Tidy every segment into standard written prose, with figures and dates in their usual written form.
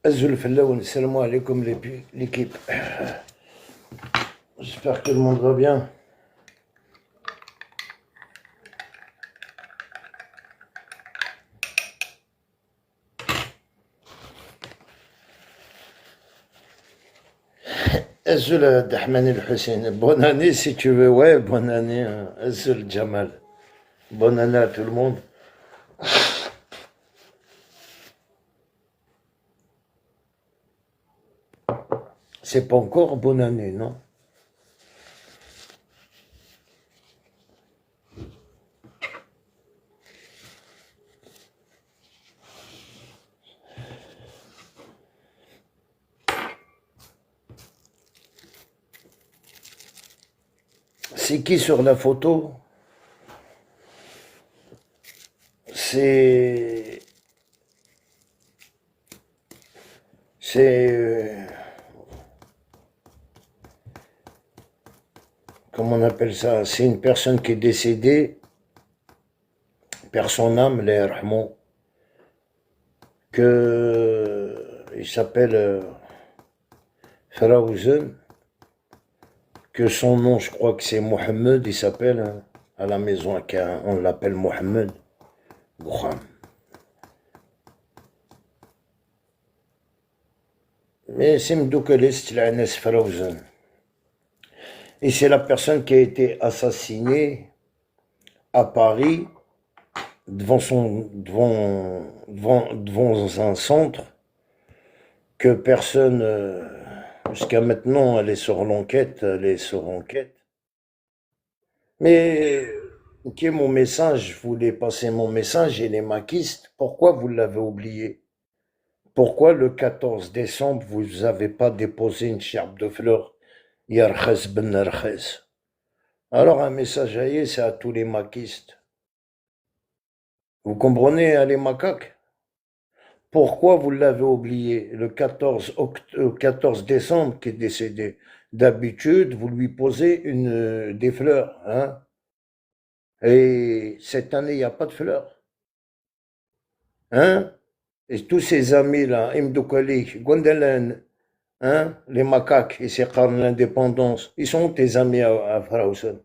Azul Fellaoun, salam alaikum l'équipe. J'espère que tout le monde va bien. Azul Dahman El Hussein, bonne année si tu veux, ouais, bonne année. Azul Jamal, bonne année à tout le monde. C'est pas encore bonne année, non? C'est qui sur la photo? C'est. C'est. Comment on appelle ça? C'est une personne qui est décédée, perd son âme, les Rahmon, il s'appelle Faraouzen, que son nom, je crois que c'est Mohamed, il s'appelle, à la maison, on l'appelle Mohamed Boukham. Mais c'est Mdoukelist, l'Anes Faraouzen. Et c'est la personne qui a été assassinée à Paris, devant un centre que personne, jusqu'à maintenant, elle est sur enquête. Mais, qui est mon message? Je voulais passer mon message et les maquistes. Pourquoi vous l'avez oublié? Pourquoi le 14 décembre, vous n'avez pas déposé une gerbe de fleurs? Yarkhez ben Yarkhez. Alors, un message c'est à tous les maquistes. Vous comprenez, les macaques? Pourquoi vous l'avez oublié le 14 décembre qui est décédé? D'habitude, vous lui posez des fleurs, hein? Et cette année, il n'y a pas de fleurs, hein? Et tous ces amis-là, Imdoukali, Gondelen, hein? Les macaques, et c'est l'indépendance, ils sont tes amis à Frausen.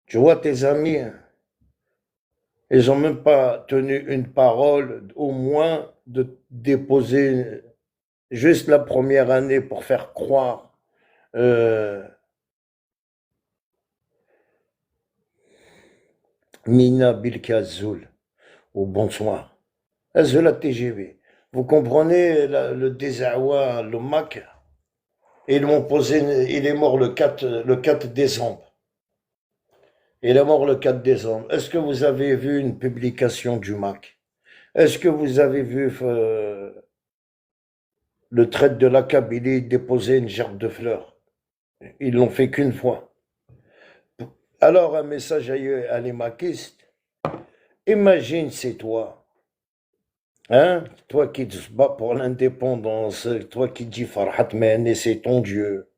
Tu vois tes amis, hein? Ils n'ont même pas tenu une parole, au moins de déposer juste la première année pour faire croire. Mina Bilkazoul, au bonsoir. Azoula TGV. Vous comprenez le désarroi, le Mac? Ils m'ont posé, il est mort le 4 décembre. Il est mort le 4 décembre. Est-ce que vous avez vu une publication du Mac? Est-ce que vous avez vu le traite de la Kabylie déposer une gerbe de fleurs? Ils l'ont fait qu'une fois. Alors, un message à les maquistes. Imagine, c'est toi. Hein? Toi qui te bats pour l'indépendance, toi qui dis Farhat Mehne, c'est ton Dieu.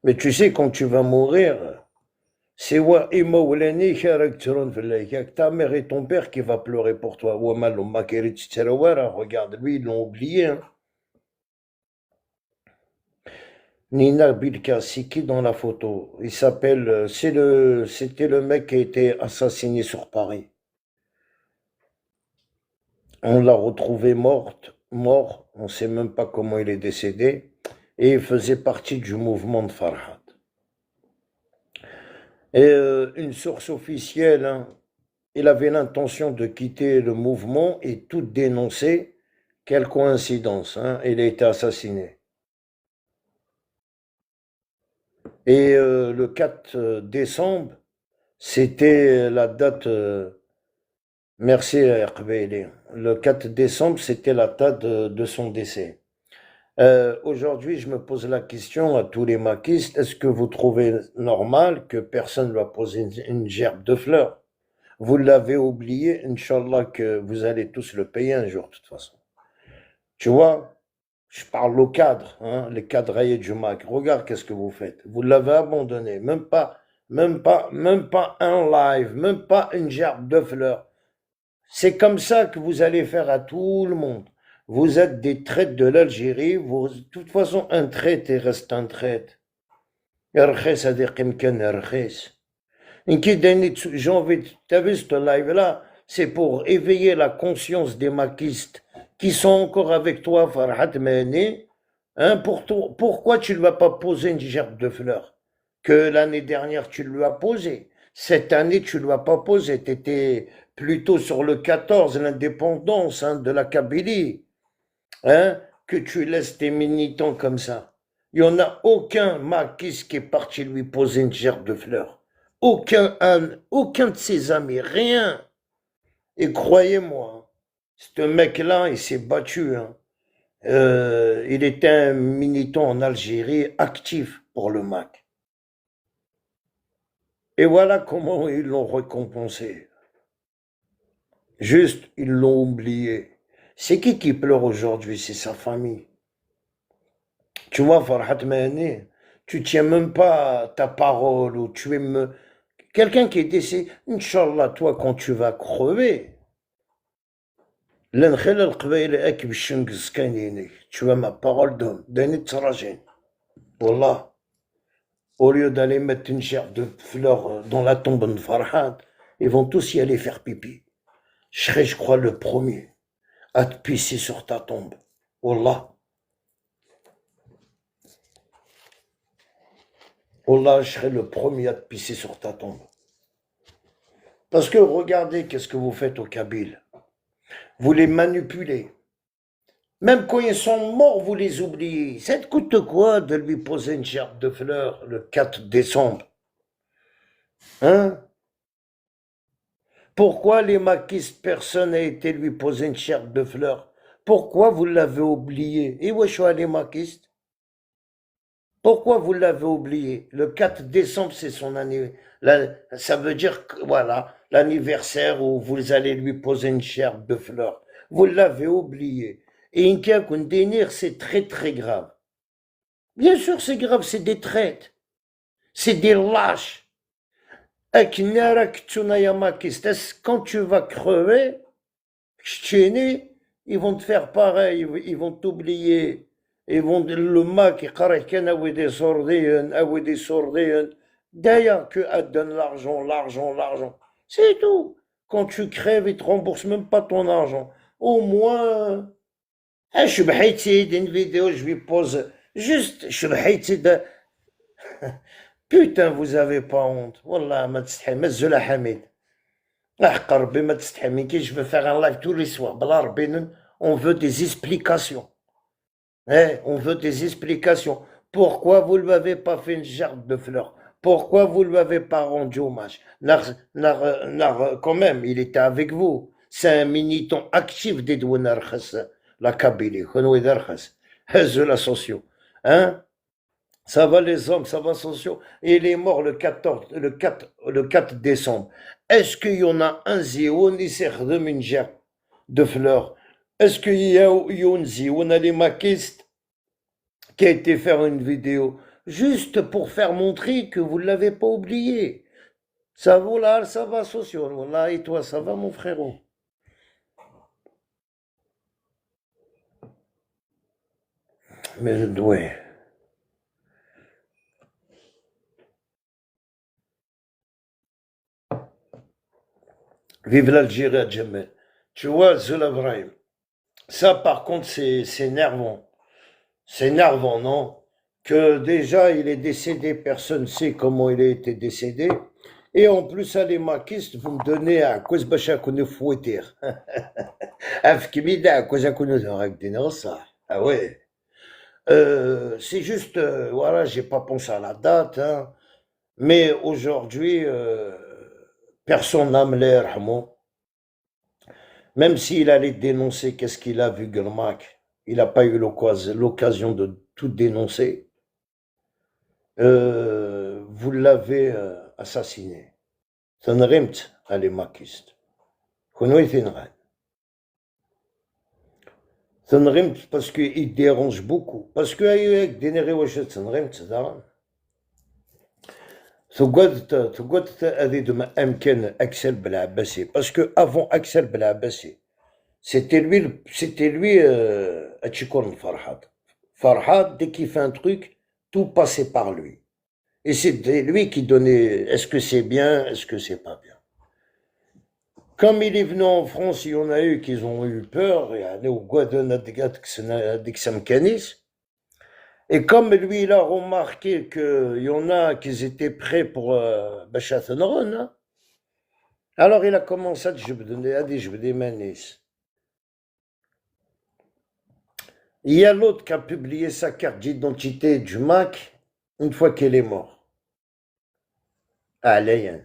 Mais tu sais, quand tu vas mourir, c'est ta mère et ton père qui va pleurer pour toi. Regarde, lui, ils l'ont oublié. Hein? Nina Bilkassi, dans la photo, il s'appelle, c'était le mec qui a été assassiné sur Paris. On l'a retrouvé mort, on ne sait même pas comment il est décédé, et il faisait partie du mouvement de Farhat. Et une source officielle, hein, il avait l'intention de quitter le mouvement et tout dénoncer. Quelle coïncidence, hein, il a été assassiné. Et le 4 décembre, c'était la date, merci Erkbeili, le 4 décembre, c'était la date de son décès. Aujourd'hui, je me pose la question à tous les maquistes, est-ce que vous trouvez normal que personne ne va poser une gerbe de fleurs? Vous l'avez oublié, Inch'Allah que vous allez tous le payer un jour, de toute façon. Tu vois, je parle au cadre, hein, les cadres du MAC. Regarde qu'est-ce que vous faites. Vous l'avez abandonné, même pas un live, même pas une gerbe de fleurs. C'est comme ça que vous allez faire à tout le monde. vous êtes des traites de l'Algérie, de toute façon, un traite, il reste un traite. رخيص هذه قيمة رخيص. J'ai envie, t'as vu ce live-là, c'est pour éveiller la conscience des maquistes qui sont encore avec toi, Farhat Mehni. Hein, pourquoi tu ne lui as pas posé une gerbe de fleurs que l'année dernière tu lui as posé? Cette année, tu ne lui as pas posé. Tu étais plutôt sur le 14, l'indépendance hein, de la Kabylie. Hein, que tu laisses tes militants comme ça. Il n'y en a aucun maquis qui est parti lui poser une gerbe de fleurs. Aucun de ses amis, rien. Et croyez-moi, ce mec-là, il s'est battu. Hein. Il était un militant en Algérie actif pour le MAC. Et voilà comment ils l'ont récompensé. Juste, ils l'ont oublié. C'est qui pleure aujourd'hui? C'est sa famille. Tu vois, Farhat Mehni, tu tiens même pas ta parole ou tu es quelqu'un qui est décédé. Inch'Allah, toi, quand tu vas crever, tu vois ma parole d'homme, Wallah, au lieu d'aller mettre une gerbe de fleurs dans la tombe de Farhat, ils vont tous y aller faire pipi. Je serai, je crois, le premier à te pisser sur ta tombe. Wallah. Wallah, je serai le premier à te pisser sur ta tombe. Parce que regardez qu'est-ce que vous faites aux Kabyles. Vous les manipulez. Même quand ils sont morts, vous les oubliez. Ça te coûte quoi de lui poser une gerbe de fleurs le 4 décembre? Hein? Pourquoi les maquistes, personne n'a été lui poser une gerbe de fleurs? Pourquoi vous l'avez oublié? Et où sont les maquistes? Pourquoi vous l'avez oublié? Le 4 décembre, c'est son anniversaire. Ça veut dire que, voilà, l'anniversaire où vous allez lui poser une gerbe de fleurs. Vous l'avez oublié. Et Inka Koundénir, c'est très très grave. Bien sûr, c'est grave, c'est des traites. C'est des lâches. Quand tu vas crever, ils vont te faire pareil, ils vont t'oublier. Ils vont le mac, des sourdines, d'ailleurs que donne l'argent. C'est tout. Quand tu crèves, ils te remboursent même pas ton argent. Au moins, je suis une vidéo, je lui pose juste, je suis putain, vous avez pas honte. Wallah, ma tستحي, ma zula hamid. أحق ربي ما تستحي, mais je veux faire un live tous les soirs. Bala ربي, on veut des explications. On veut des explications. Pourquoi vous ne lui avez pas fait une gerbe de fleurs? Pourquoi vous ne lui avez pas rendu hommage? Quand même, il était avec vous. C'est un militant actif des douanes, la Kabylie. La socio. Hein? Ça va les hommes, ça va socio. Et il est mort le 4 décembre. Est-ce qu'il y en a un zéon qui sert de une gerbe de fleurs? Est-ce qu'il y a un zéon, les maquistes, qui a été faire une vidéo juste pour faire montrer que vous ne l'avez pas oublié? Ça vaut là, ça va, socio. Là, et toi, ça va, mon frérot? Mais ouais. Vive l'Algérie, Djamel. Tu vois, Zul Ibrahim, ça par contre, c'est nervant. C'est nervant, non? Que déjà, il est décédé, personne ne sait comment il a été décédé. Et en plus, à les maquistes, vous me donnez à cause bacha qu'on fouetter. Afkimida, à cause qu'on ça. Ah ouais. C'est juste, voilà, j'ai pas pensé à la date, hein. Mais aujourd'hui, personne n'a me l'air, même s'il allait dénoncer qu'est-ce qu'il a vu, Gurmak, il n'a pas eu l'occasion de tout dénoncer. Vous l'avez assassiné. Tanrimt à les maquistes. Tanrimt parce qu'il dérange beaucoup. Parce que avec des néréwachet tanrimt, تقعد هذه ما أمكن أكسل بالعباسي باسكو أفون أكسل بالعباسي C'était lui, Achikourn Farhad. Farhad, dès qu'il fait un truc, tout passait par lui. Et c'était lui qui donnait, est-ce que c'est bien, est-ce que c'est pas bien. Comme il est venu en France, il y en a eu qui ont eu peur, et comme lui, il a remarqué qu'il y en a qui étaient prêts pour Bachathenron, hein, alors il a commencé à dire, il y a l'autre qui a publié sa carte d'identité du Mac une fois qu'il est mort. Allez, hein.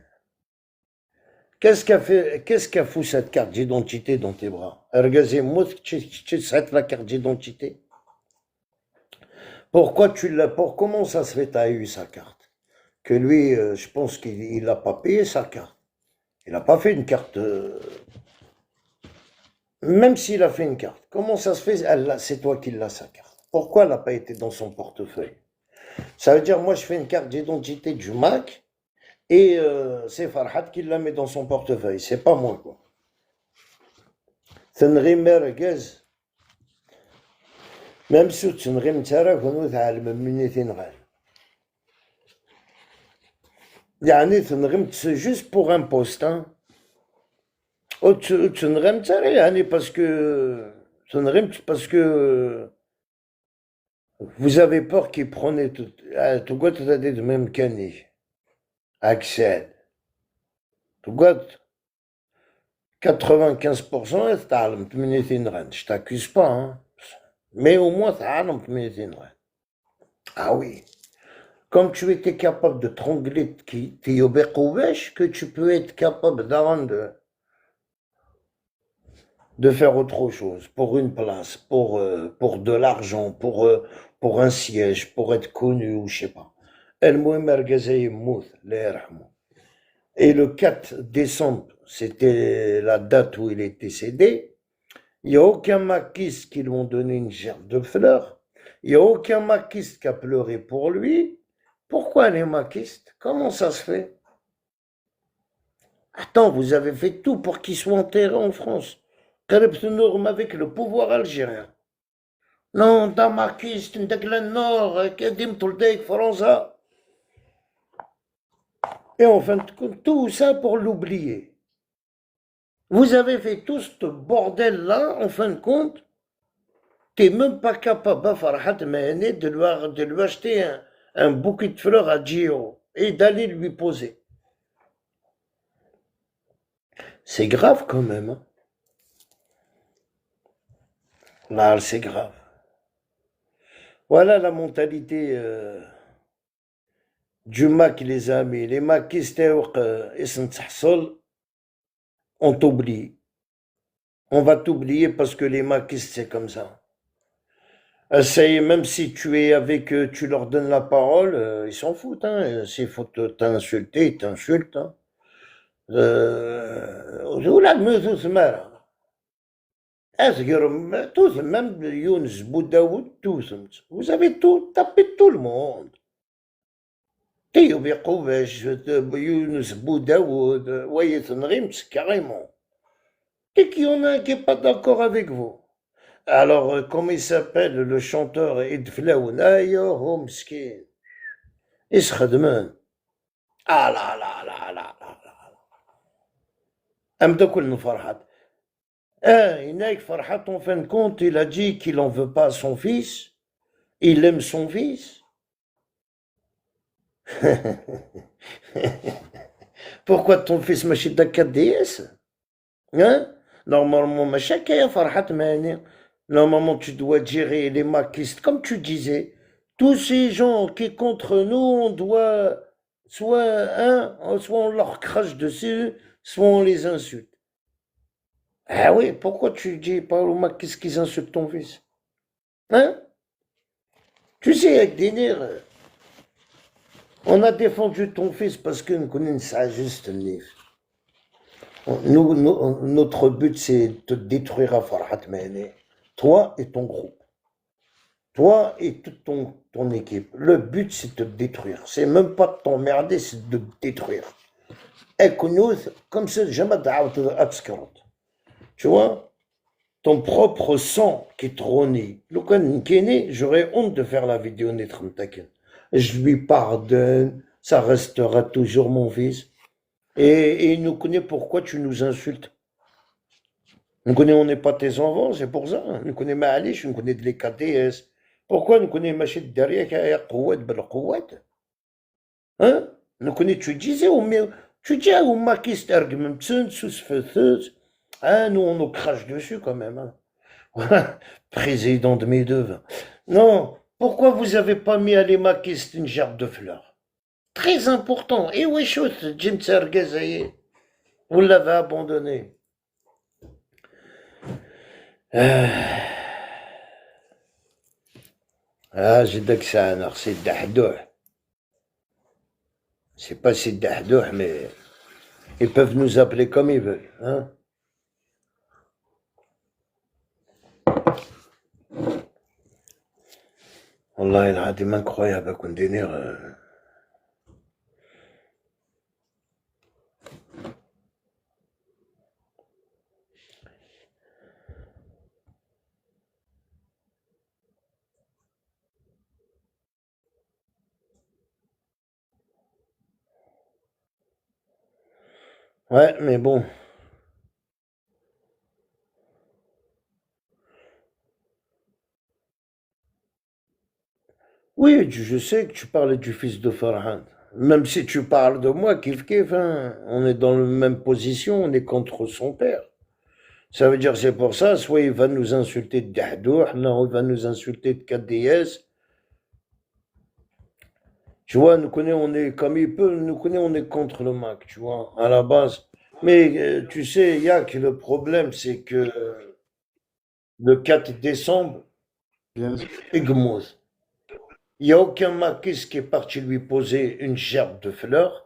Qu'est-ce qu'a foutu cette carte d'identité dans tes bras? Regardez-moi, tu sais la carte d'identité. Pourquoi tu l'as? Comment ça se fait que tu as eu sa carte? Que lui, je pense qu'il n'a pas payé sa carte. Il n'a pas fait une carte. Même s'il a fait une carte, comment ça se fait? C'est toi qui l'as, sa carte. Pourquoi elle n'a pas été dans son portefeuille? Ça veut dire, moi, je fais une carte d'identité du Mac et c'est Farhad qui la met dans son portefeuille. C'est pas moi, quoi. Même si tu ne راه كنو تعلم مني تنغال. يعني تنغمت c'est juste pour un poste, hein. تنغمت يعني parce que vous avez peur qu'ils prenaient tout. تقعد تدي de même كاني. Axel. تقعد 95% تعلمت مني تنغال. Je t'accuse pas, hein. Mais au moins تعلمت مني تنغال. Ah oui. Comme tu étais capable de trangler que tu peux être capable de faire autre chose, pour une place, pour de l'argent, pour un siège, pour être connu ou je sais pas. Et le 4 décembre, c'était la date où il est décédé. Il n'y a aucun maquiste qui lui ont donné une gerbe de fleurs. Il n'y a aucun maquiste qui a pleuré pour lui. Pourquoi les maquistes? Comment ça se fait? Attends, vous avez fait tout pour qu'il soit enterré en France. Norme avec le pouvoir algérien. Non, t'as maquiste, t'as nord, France. Et en fin de compte, tout ça pour l'oublier. Vous avez fait tout ce bordel-là, en fin de compte, t'es même pas capable, Farhat Mahane, de lui acheter un bouquet de fleurs à Gio et d'aller lui poser. C'est grave quand même. Hein. Là, c'est grave. Voilà la mentalité du Mac, les amis. Les maquistes, on t'oublie. On va t'oublier parce que les maquistes, c'est comme ça. Essaye, même si tu es avec eux, tu leur donnes la parole, ils s'en foutent. Hein. S'il faut t'insulter, ils t'insultent. Hein. Tous, même Younes Boudaoud, tous. Vous avez tout tapé tout le monde. Théo Bekouvesh, Younes Boudaoud, voyez, carrément. Et qu'il y en a un qui n'est pas d'accord avec vous. Alors, comment il s'appelle, le chanteur Edflaoun? Ayo, Mskin. Iskhadman. Ah là là là là là là. Amdakoul Farhat. Inaïk Farhat, en fin de compte, il a dit qu'il n'en veut pas à son fils. Il aime son fils. Pourquoi ton fils m'a d'accord DS? Hein? Normalement, chacun Farhat Mani. Normalement, tu dois gérer les maquistes, comme tu disais. Tous ces gens qui contre nous, on doit soit on leur crache dessus, soit on les insulte. Ah oui, pourquoi tu dis pas aux maquistes qu'ils insultent ton fils? Hein? Tu sais, avec des nerfs, on a défendu ton fils parce que nous connaissons ça juste notre but, c'est de te détruire à Farhat Mehne. Toi et ton groupe. Toi et toute ton équipe. Le but, c'est de te détruire. C'est même pas de t'emmerder, c'est de te détruire. Et comme ça, jamais d'Aout à Tu vois? ton propre sang qui te renie. J'aurais honte de faire la vidéo Netramtaken. Je lui pardonne, ça restera toujours mon fils. Et il nous connaît pourquoi tu nous insultes. Nous connaît, on n'est pas tes enfants, c'est pour ça. Nous connaît Maalish, nous connaît de les KDS. Pourquoi nous connaît Machid derrière qui a Kouad Belkouad? Hein? Nous connaît, tu disais, tu dis au maquis d'argument, ah, nous on nous crache dessus quand même. Hein? Président de mes deux. Non, pourquoi vous avez pas mis à les maquis une gerbe de fleurs? Très important. Et oui, chose, Jim Sergezaye. Vous l'avez abandonné. j'ai dit que c'est un art, c'est Dahdouh. C'est pas c'est Dahdouh, mais ils peuvent nous appeler comme ils veulent. Hein? والله العظيم incroyable كون دينير. Ouais, mais bon. Oui, je sais que tu parlais du fils de Farhan. Même si tu parles de moi, kif, hein, on est dans la même position, on est contre son père. Ça veut dire c'est pour ça, soit il va nous insulter de Dahdouh, non, il va nous insulter de KDS. Tu vois, nous connaît, on est comme il peut, nous connaît, on est contre le Mac, tu vois, à la base. Mais tu sais, Yak, le problème, c'est que le 4 décembre, Bien sûr. Igmouz. Il n'y a aucun maquis qui est parti lui poser une gerbe de fleurs.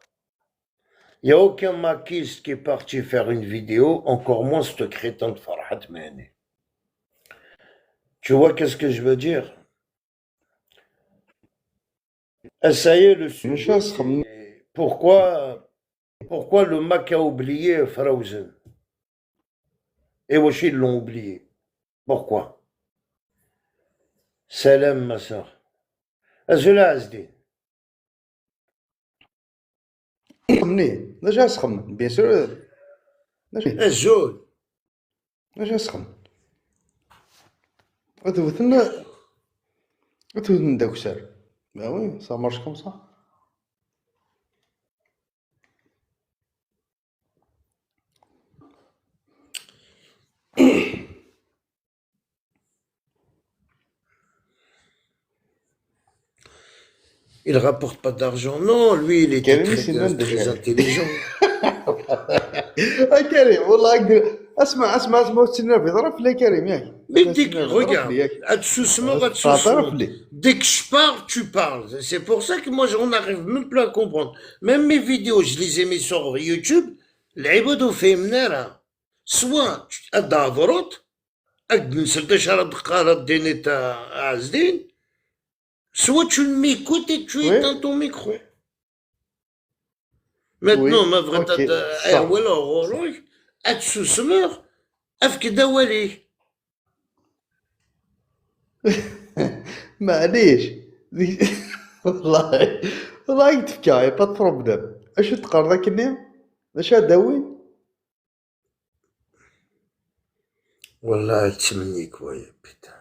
Il n'y a aucun maquis qui est parti faire une vidéo, encore moins ce crétin de Farhat Mehni. Tu vois qu'est-ce que je veux dire? Ah, ça y est, le sujet, c'est pourquoi le Mac a oublié Frozen? Et aussi ils l'ont oublié. Pourquoi? Salam, ma soeur. Azula Azdi. خمني نجا سخم بيان سور Azul. نجا سخم اتوثنا داك الشارع bah oui ça marche comme ça. Il rapporte pas d'argent. Non, lui, il était كريم très, سنان très دشارع intelligent. كريم والله أقدر اسمع السنان في ظرف لي كريم ياك Mais اسمع dès que, السنان في ظرف regarde, لي ياك تعترف لي dès que je parle, tu parles. C'est pour ça que moi, on n'arrive même plus à comprendre. Même mes vidéos, je les ai mis sur YouTube. العباد فهمنا soit الدافروت نسد شرط قارة ديني تاع عزدين soit tu m'écoutes et tu Oui. éteins ton micro. Maintenant, Oui, ma vraie ok, tata, ça. ولا غروي أتسوسمر أفك دوالي. معليش والله تفكاي با بروبليم اش تقرا ذاك النيم اش داوين والله تمنيك ويا بيتا.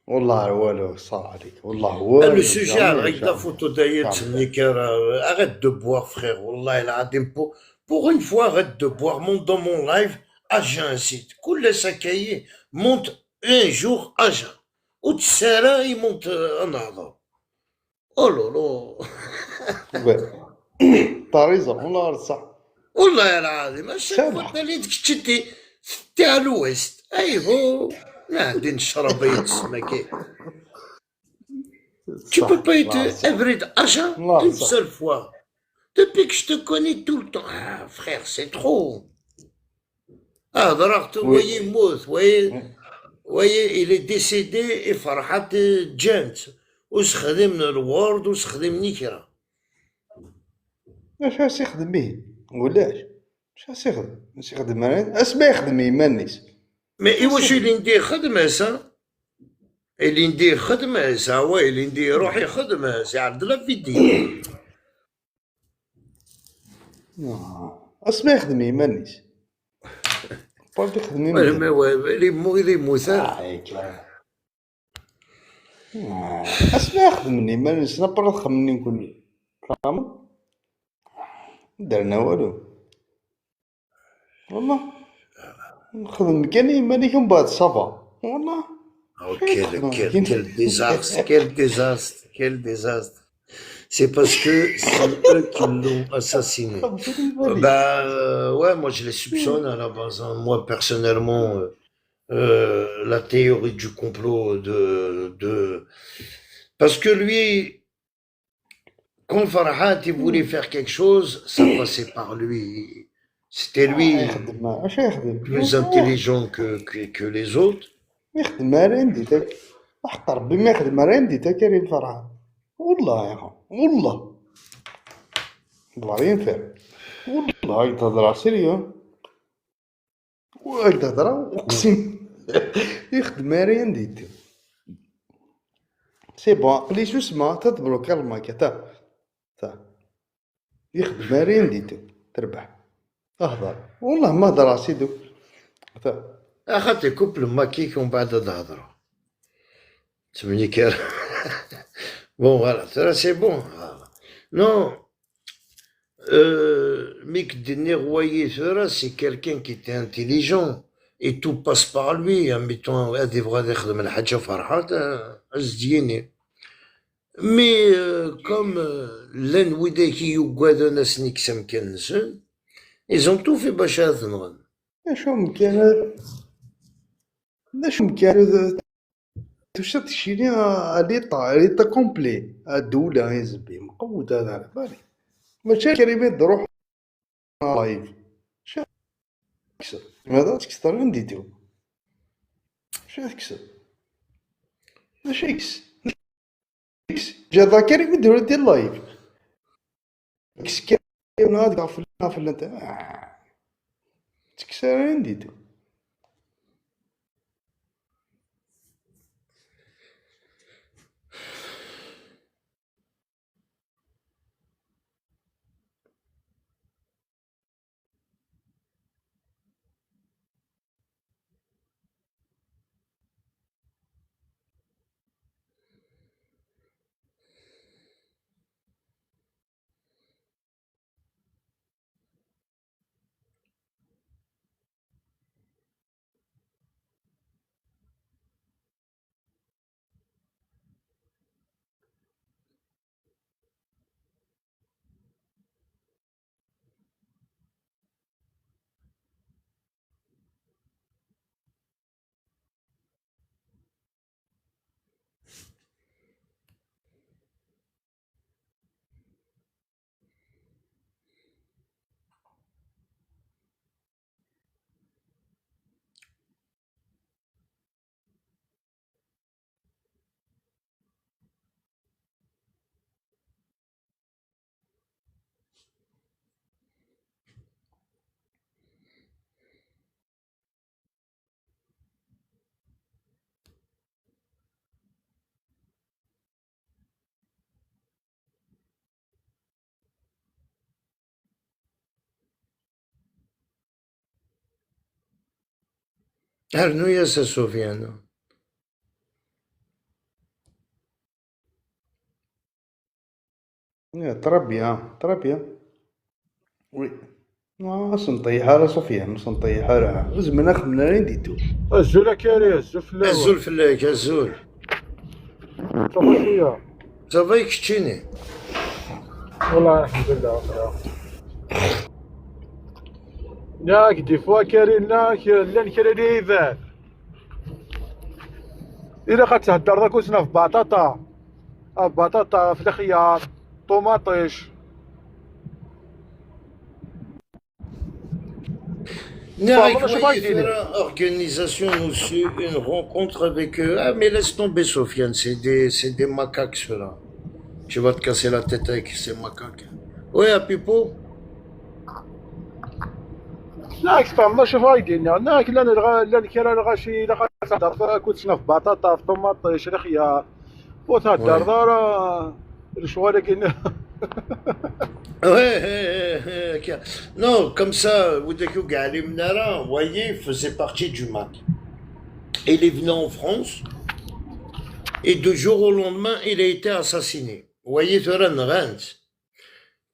والله والو صار عليك والله والو Le sujet, avec la جامي photo d'ailleurs, arrête de boire, frère. Wallah, il a pour une fois, arrête de boire. Monte dans mon live, à j'incite. Coule sa cahier, monte un jour à jeun. Ou tu sais là, il monte en avant. Oh là là. Ouais. T'as raison والله صح والله العظيم chaque سامح fois اللي t'es à l'ouest. ايوه ما عندي نشرب يتسمى. Tu peux pas être hybride achat une seule fois. Depuis que je te connais tout le temps. Ah, frère, c'est trop. Ah, vous voyez, Mouth, voyez, il est décédé et Farhat Gent. وسخدم الورد وسخدم نكرة. اش يخدم به ولاش اش يخدم ماشي يخدم اسما يخدم يمانيس Mais اش iwaش يخدم اللي ندير خدمة سا اللي ندير خدمة سا هو اللي ندير روحي خدمة سي عبد الله فيدي اسما يخدم يمانيس بارك يخدم ولا ما يمدن اللي مثال هيك اسما يخدم يمانيس نبرا تخمني نكون فاهم درنا والو والله نخدم كان يمانيك من بعد صافا والله Oh, شنو تخدم كاين quel désastre, quel désastre, quel désastre. C'est parce que c'est eux qui l'ont assassiné. خمسين يمانيك Ouais, moi je les soupçonne à la base, hein. Moi personnellement, la théorie du complot Parce que lui, quand Farhat il voulait faire quelque chose, ça passait par lui. C'était lui يخدم اش يخدم plus intelligent que les autres. يخدم راندي تاك حق ربي ما يخدم راندي تا كريم فرحان والله يا خو والله والله ينفع والله هاي تهضر سيريو وهاي تهضر اقسم يخدم راندي تا سي بون لي شو اسمها تدبلوك الماكا تا يخدم راندي تا تربح اهضر والله ما هضر سيدو تا خاطر كوبل ماكيك ومن بعد تهضروا تسمعني كار bon voilà c'est bon non Mick Deneroyer c'est quelqu'un qui était intelligent et tout passe par lui admettons هذه بغا يخدم الحاجة فرحات أزديني mais comme لان وداكي يقعدوا ناس نكسم كنسن ils ont tout fait باش تنغن شو مكان شو مكان توشا تشيني ليطا كومبلي الدولة يزبي مقود هذا على بالي ماشي كلمات روح لايف شا تكسر ماذا تكسر عندي تو شا تكسر ماشي يكس جا ذاكر يدير ديال لايف يكس كاين هذا في انت تكسر عندي تو أرنو يا سفيان تربية وي سنطيحها على سفيان سنطيحها لها زعما نخدم راه نديتو الزول كاري الزول في الاول الزول فلاك الزول صافا شويه صافا يكشتيني والله الحمد لله ياك دي فوا كاري لان كاري ريفان الا غتهدر داك وسنا في بطاطا في الخيار طوماطيش Avec organisation, une rencontre avec eux. Ah, mais laisse tomber, Sofiane, c'est des macaques, ceux-là. Tu vas te casser la tête avec ces macaques. Ouais, à Pipo. لا فهم ما شوف غايدينا ناك لا كيرا الغاشي لا تهضر كنت في بطاطا في طوماط شرخيه وتهضر Ouais. دار الشوال لكن Ouais, non, comme ça, Oudekou Gali Mnara, vous voyez, faisait partie du MAC. Il est venu en France, et de jour au lendemain, il a été assassiné. Vous voyez, Turan Rand.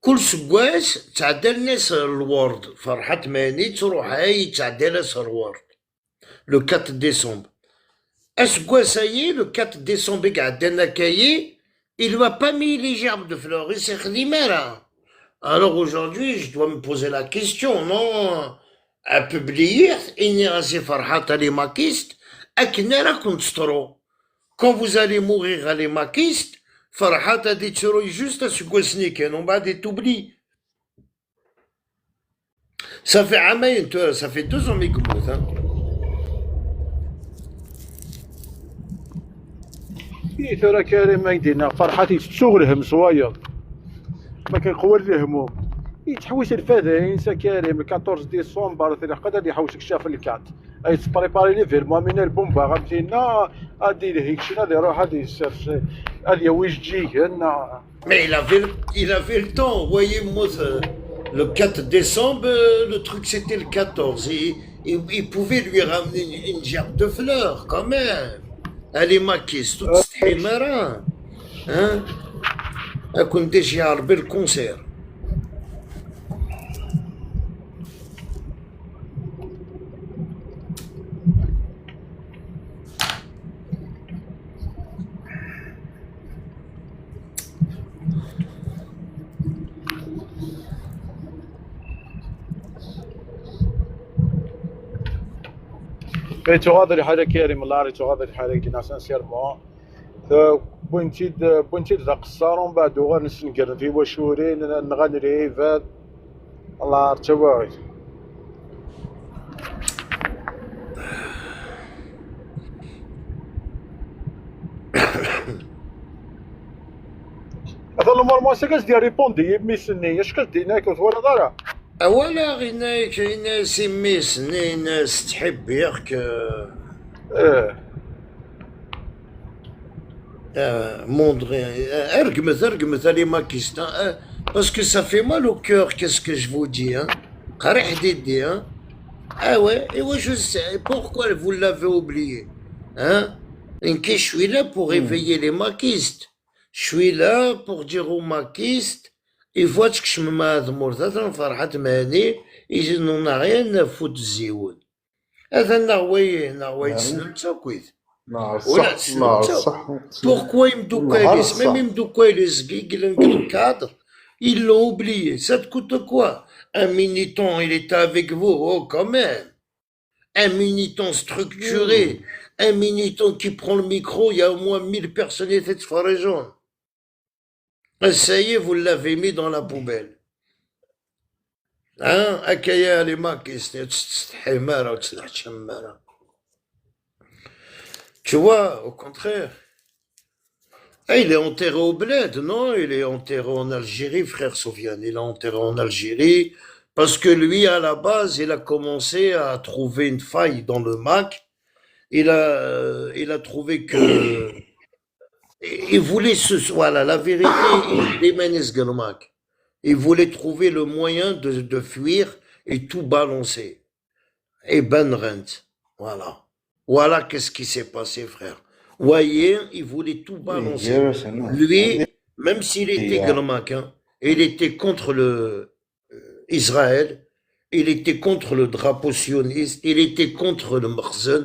كل سبواس تعدل ناس الورد فرحت ماني تروح هاي تعدل ناس الورد لو 4 ديسمبر اسكواس هاي لو 4 ديسمبر قعدنا كايي il m'a pas mis les gerbes de fleurs et c'est khlimara. Alors aujourd'hui je dois me poser la question non à publier إني راسي فرحات les maquistes أكنا راكم تسترو quand vous allez mourir les maquistes فرحات هادي تشروي juste اسكواسني كانوا بعد t'oublies. Ça fait عامين ça fait 2 ans يقبوت hein. في ترى كريم ما يدينا فرحتي تشغلهم صوايا ما كنقوى الهموم يتحوس الفذا ينسى كريم 14 ديسمبر قدر يحوسك شاف الكات اي تبريباري لي فيرمون من البومبا غادينا غادي لهيكشي غادي يروح غادي يسيرش غادي ويش تجيك هنا. Mais il avait le temps, vous voyez, moi, le 4 décembre, le truc c'était le 14, il pouvait lui ramener une gerbe de fleurs, quand même. Elle est maquise, toute cette himara, hein. Elle compte déjà arber le concert. تغادر حاجه كريم الله راه تغادر حاجه كنا سانسيرمون بوينتي ذا قصار ومن بعد غنسنقر في وشورين نغنري فات الله تبارك. هذا الامور ما سكاش ديال ريبوندي ميسني اش كديناك ولا دارا ولا غير ناس يميس ناس تحب ياك اه montrer ارقمت les maquistes hein, parce que ça fait mal au cœur qu'est-ce que je vous dis hein. قريح ديدي hein. Ah ouais, et ouais, je sais. Pourquoi vous l'avez oublié? Hein? Je suis là pour réveiller les maquistes. Je suis là pour dire aux maquistes, ils voient que je me mets de mortatan, farhat mani, ils n'en ont rien à foutre de zioun. هذا نغوي تسنمتا كويت نهار ولا الصح نهار تسنمتا. الصح Pourquoi ils me نهار douquaient, même الصح ils me douquaient les cadres, ils l'ont oublié. Ça te coûte quoi? Un militant, il était avec vous, oh quand même. Un militant structuré, un militant qui prend le micro, il y a au moins 1000 personnalités de Farajon. Ça y est, vous l'avez mis dans la poubelle. Hein? Akaya les maquistes, tu vois, au contraire. Ah, il est enterré au bled, non? Il est enterré en Algérie, frère Sofiane. Il est enterré en Algérie parce que lui, à la base, il a commencé à trouver une faille dans le MAC. Il a trouvé que il voulait voilà, la vérité, il MAC. Il voulait trouver le moyen de fuir et tout balancer. Et Ben Rent, voilà. Voilà qu'est-ce qui s'est passé, frère. Voyez, il voulait tout balancer. Lui, même s'il était Gramac, hein, il était contre Israël, il était contre le drapeau sioniste, il était contre le Marzen.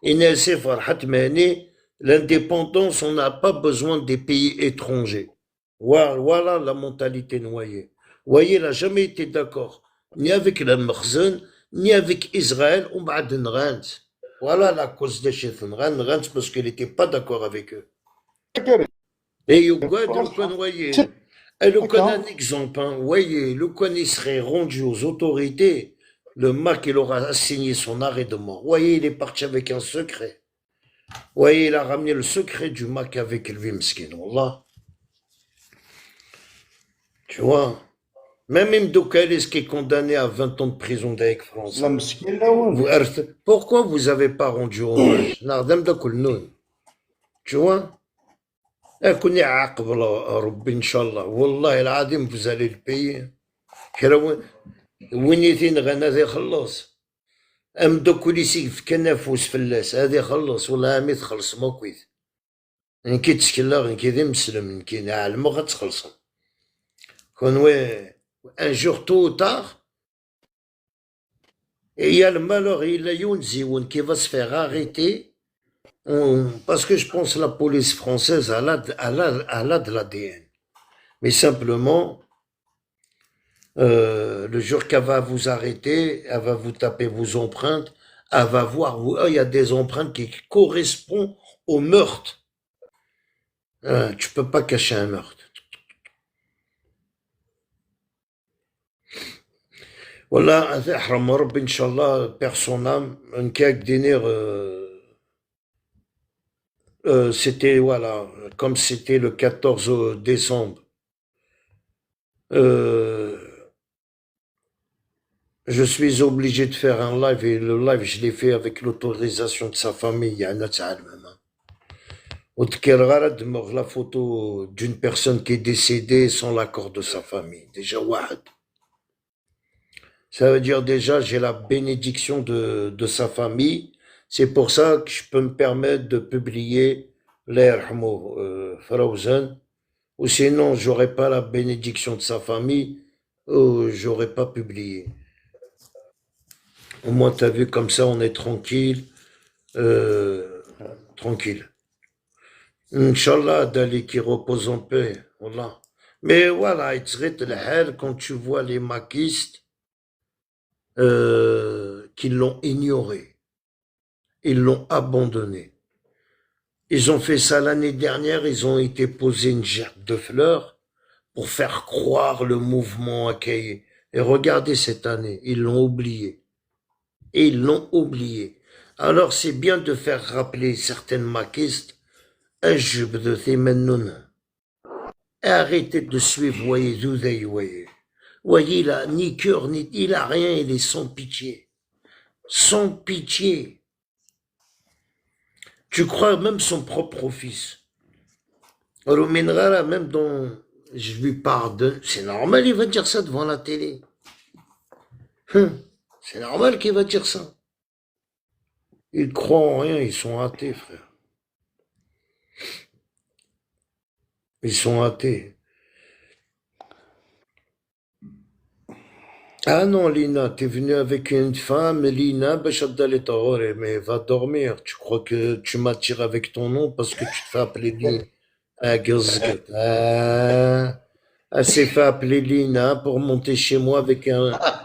Et Nassef al-Hatmani, l'indépendance, on n'a pas besoin des pays étrangers. Voilà la mentalité noyée. Voyez, il n'a jamais été d'accord, ni avec le Marzen, ni avec Israël, ou Ba'den Rent. Voilà la cause de Chethan Rent, parce qu'il n'était pas d'accord avec eux. Et le voyez, et le Coran, un exemple, hein, voyez, le Coran il serait rendu aux autorités, le MAC il aura assigné son arrêt de mort. Voyez, il est parti avec un secret. Voyez, il a ramené le secret du MAC avec lui, Mskin, Wallah. Tu vois, Même Mdoukalis qui est condamné à 20 ans de prison d'avec France. لا مسكين لا والو. Pourquoi vous n'avez pas rendu hommage? Nardem da kul noun. Tu vois? كون يعاقب ربي ان شاء الله والله العظيم vous allez le payer. كرا وين يثين غنى ذي خلص. ام دوكولي في كنافوس فلاس هذه خلص والله امي تخلص موكويت. كي تسكلا غير كي ذي مسلم كي نعلمو غتخلص. كون وي un jour tôt ou tard il y a le malheur il a une zioun qui va se faire arrêter parce que je pense que la police française elle a de l'ADN. Mais simplement le jour qu'elle va vous arrêter, elle va vous taper vos empreintes, elle va voir, il y a des empreintes qui correspondent au meurtre. Tu peux pas cacher un meurtre. Voilà, أحرم ربي إن شاء الله perd son âme. Un cas dîner, c'était voilà, comme c'était le 14 décembre. Je suis obligé de faire un live et le live je l'ai fait avec l'autorisation de sa famille. يعني تعلم. وتكير غير la photo d'une personne qui est décédée sans l'accord de sa famille. Déjà واحد. Ça veut dire déjà, j'ai la bénédiction de sa famille. C'est pour ça que je peux me permettre de publier l'Erhmo Frozen. Ou sinon, j'aurais pas la bénédiction de sa famille, j'aurais pas publié. Au moins, t'as vu, comme ça, on est tranquille. Tranquille. Inch'Allah, Dali qui repose en paix. Voilà. Mais voilà, il serait le hell quand tu vois les maquistes qui l'ont ignoré. Ils l'ont abandonné. Ils ont fait ça l'année dernière, ils ont été posés une gerbe de fleurs pour faire croire le mouvement à Kaye. Et regardez cette année, ils l'ont oublié. Et ils l'ont oublié. Alors c'est bien de faire rappeler certaines maquistes un jub de Thimenoun. Arrêtez de suivre, voyez, Zoudaï, voyez. Voyez, il a ni cœur, ni il a rien, il est sans pitié. Sans pitié. Tu crois même son propre fils. Rominrara, même dans je lui pardonne, c'est normal, il va dire ça devant la télé. C'est normal qu'il va dire ça. Ils croient en rien, ils sont athées, frère. Ils sont athées. Ah non, Lina, t'es venue avec une femme, Lina, mais va dormir. Tu crois que tu m'attires avec ton nom parce que tu te fais appeler Lina. Ah, elle s'est fait appeler Lina pour monter chez moi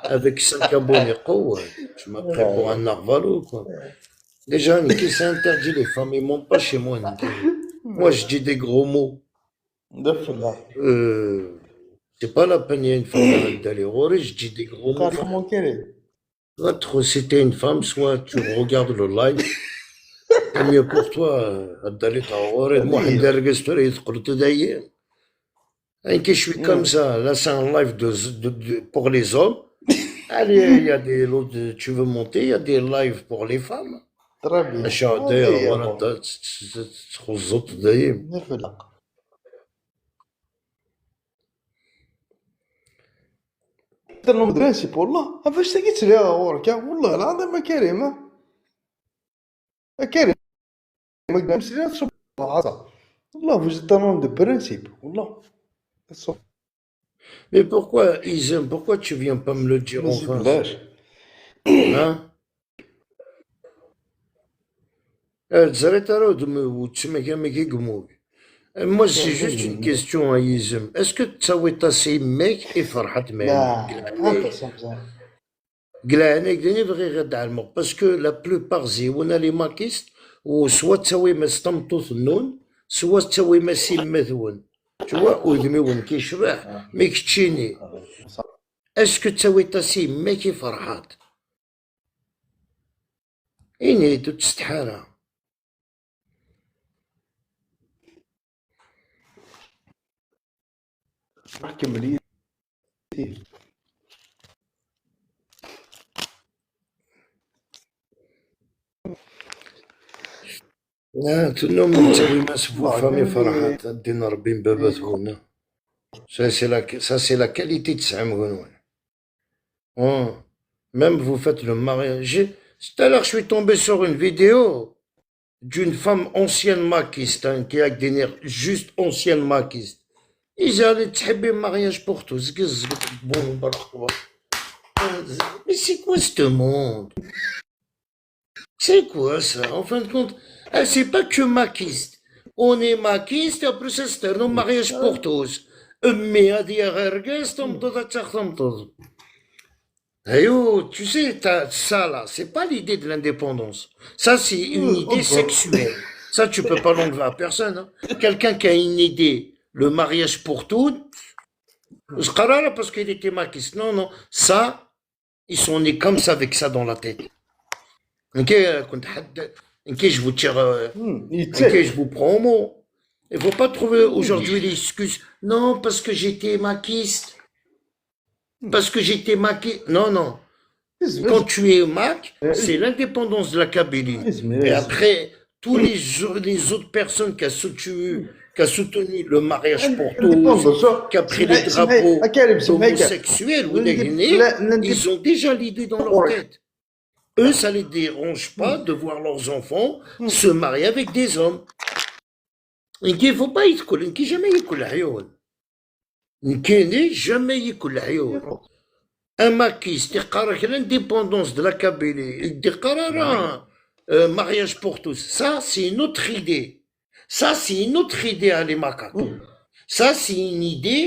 avec 5 abonnés. Oh, ouais. Tu m'as pris pour un narvalo, quoi. Déjà, Niki, c'est interdit, les femmes, ils montent pas chez moi, Niki. Moi, je dis des gros mots. C'est pas la peine, il y a une femme d'aller rôler, je dis des gros mots. Soit c'était une femme, soit tu regardes le live. C'est mieux pour toi, d'aller t'arrêter. Moi, je suis comme ça. Là, c'est un live pour les hommes. Allez, il y a tu veux monter, il y a des lives pour les femmes. Très bien. درنا مدرسي والله فاش سقيت ليها وركا والله العظيم ما كريمه ما كريمه ما قدامش ليها تشرب العصا والله واش درنا دو برانسيب والله. Mais pourquoi, Isem, pourquoi tu viens pas me le dire ما enfin? زيدلاش. Hein? تزريت راه وتسمى كامل كيقموك. Moi, c'est juste une question à Isem. Est-ce que تسويت سي ميك et فرحت معاك؟ قلعانيك ديني بغي غير تعلمك باسكو لا بلوبار زيونا لي ماكيست وسوا تسوي ما ستمطوط النون سوا تسوي ما سيم مثون توا ودميون كيشبح مي كتشيني اسكو تسوي تاسي ما كي فرحات إني تستحالة. كملي ديتيه. تنوم نتسوي ما سفو والله فامي كان فرحات دينا ربي مبابات هنا. Ça c'est la qualité de Saint-Gouin. Oh. Même vous faites le mariage. Tout à l'heure, je suis tombé sur une vidéo d'une femme ancienne maquiste, hein, qui a des nerfs juste ancienne maquiste. Ils allaient تحبي mariage pour tous. Bon, mais c'est quoi ce monde? C'est quoi ça? En fin de compte, c'est pas que maquiste. On est maquiste, après ça c'est un mariage pour tous. Mais à dire tu sais, ça là, c'est pas l'idée de l'indépendance. Ça, c'est une idée sexuelle. Ça, tu peux pas l'enlever à personne. Hein. Quelqu'un qui a une idée, le mariage pour toutes, parce qu'il était maquiste. Non, non. Ça, ils sont nés comme ça, avec ça dans la tête. Ok, je vous tire, ok, je vous prends au mot. Il faut pas trouver aujourd'hui l'excuse. Non, parce que j'étais maquiste. Parce que j'étais maquiste. Non, non. Quand tu es Mac, c'est l'indépendance de la Kabylie. Et après, tous les autres personnes qui ont soutenu le mariage pour tous, qui ont pris les drapeaux homosexuels ou ils ont déjà l'idée dans leur tête. Eux, ça les dérange pas de voir leurs enfants se marier avec des hommes. Il ne faut pas y couler, il jamais y couler. Il ne jamais y couler. Un maquiste, l'indépendance de la Kabylie, il dit mariage pour tous. Ça, c'est une autre idée. Ça, c'est une autre idée à les macaques. Ça, c'est une idée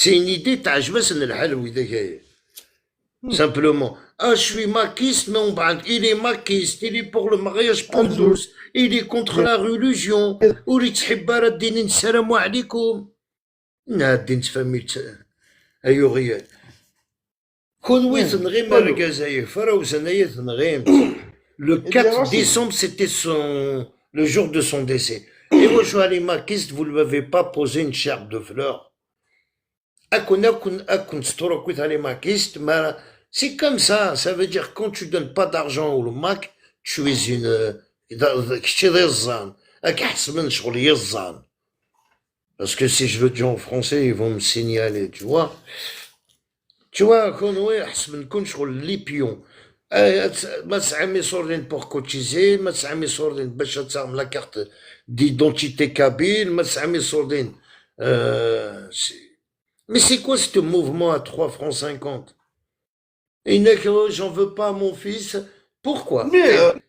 c'est une idée simplement. Ah, je suis maquiste, mais il est maquiste, il est pour le mariage pour tous, il est contre la religion. ولي تحب راه الدين السلام عليكم. الدين تفهمي ايو غيال. كون ويثن غير مرقزايه فراوزن ايثن غير. Le 4 décembre, c'était le jour de son décès. Et moi, je suis les maquistes, vous ne m'avez pas posé une chape de fleurs. C'est comme ça veut dire quand tu donnes pas d'argent au Mac, tu es une parce que si je le dis en français, ils vont me signaler, tu vois. Tu vois, quand on est les pions, ما تسعمي صورين pour cotiser, ما تسعمي صورين باش تعمل la carte d'identité kabyle, ما تسعمي صورين. Mais c'est quoi ce mouvement à 3 francs 50? Et j'en veux pas à mon fils. Pourquoi?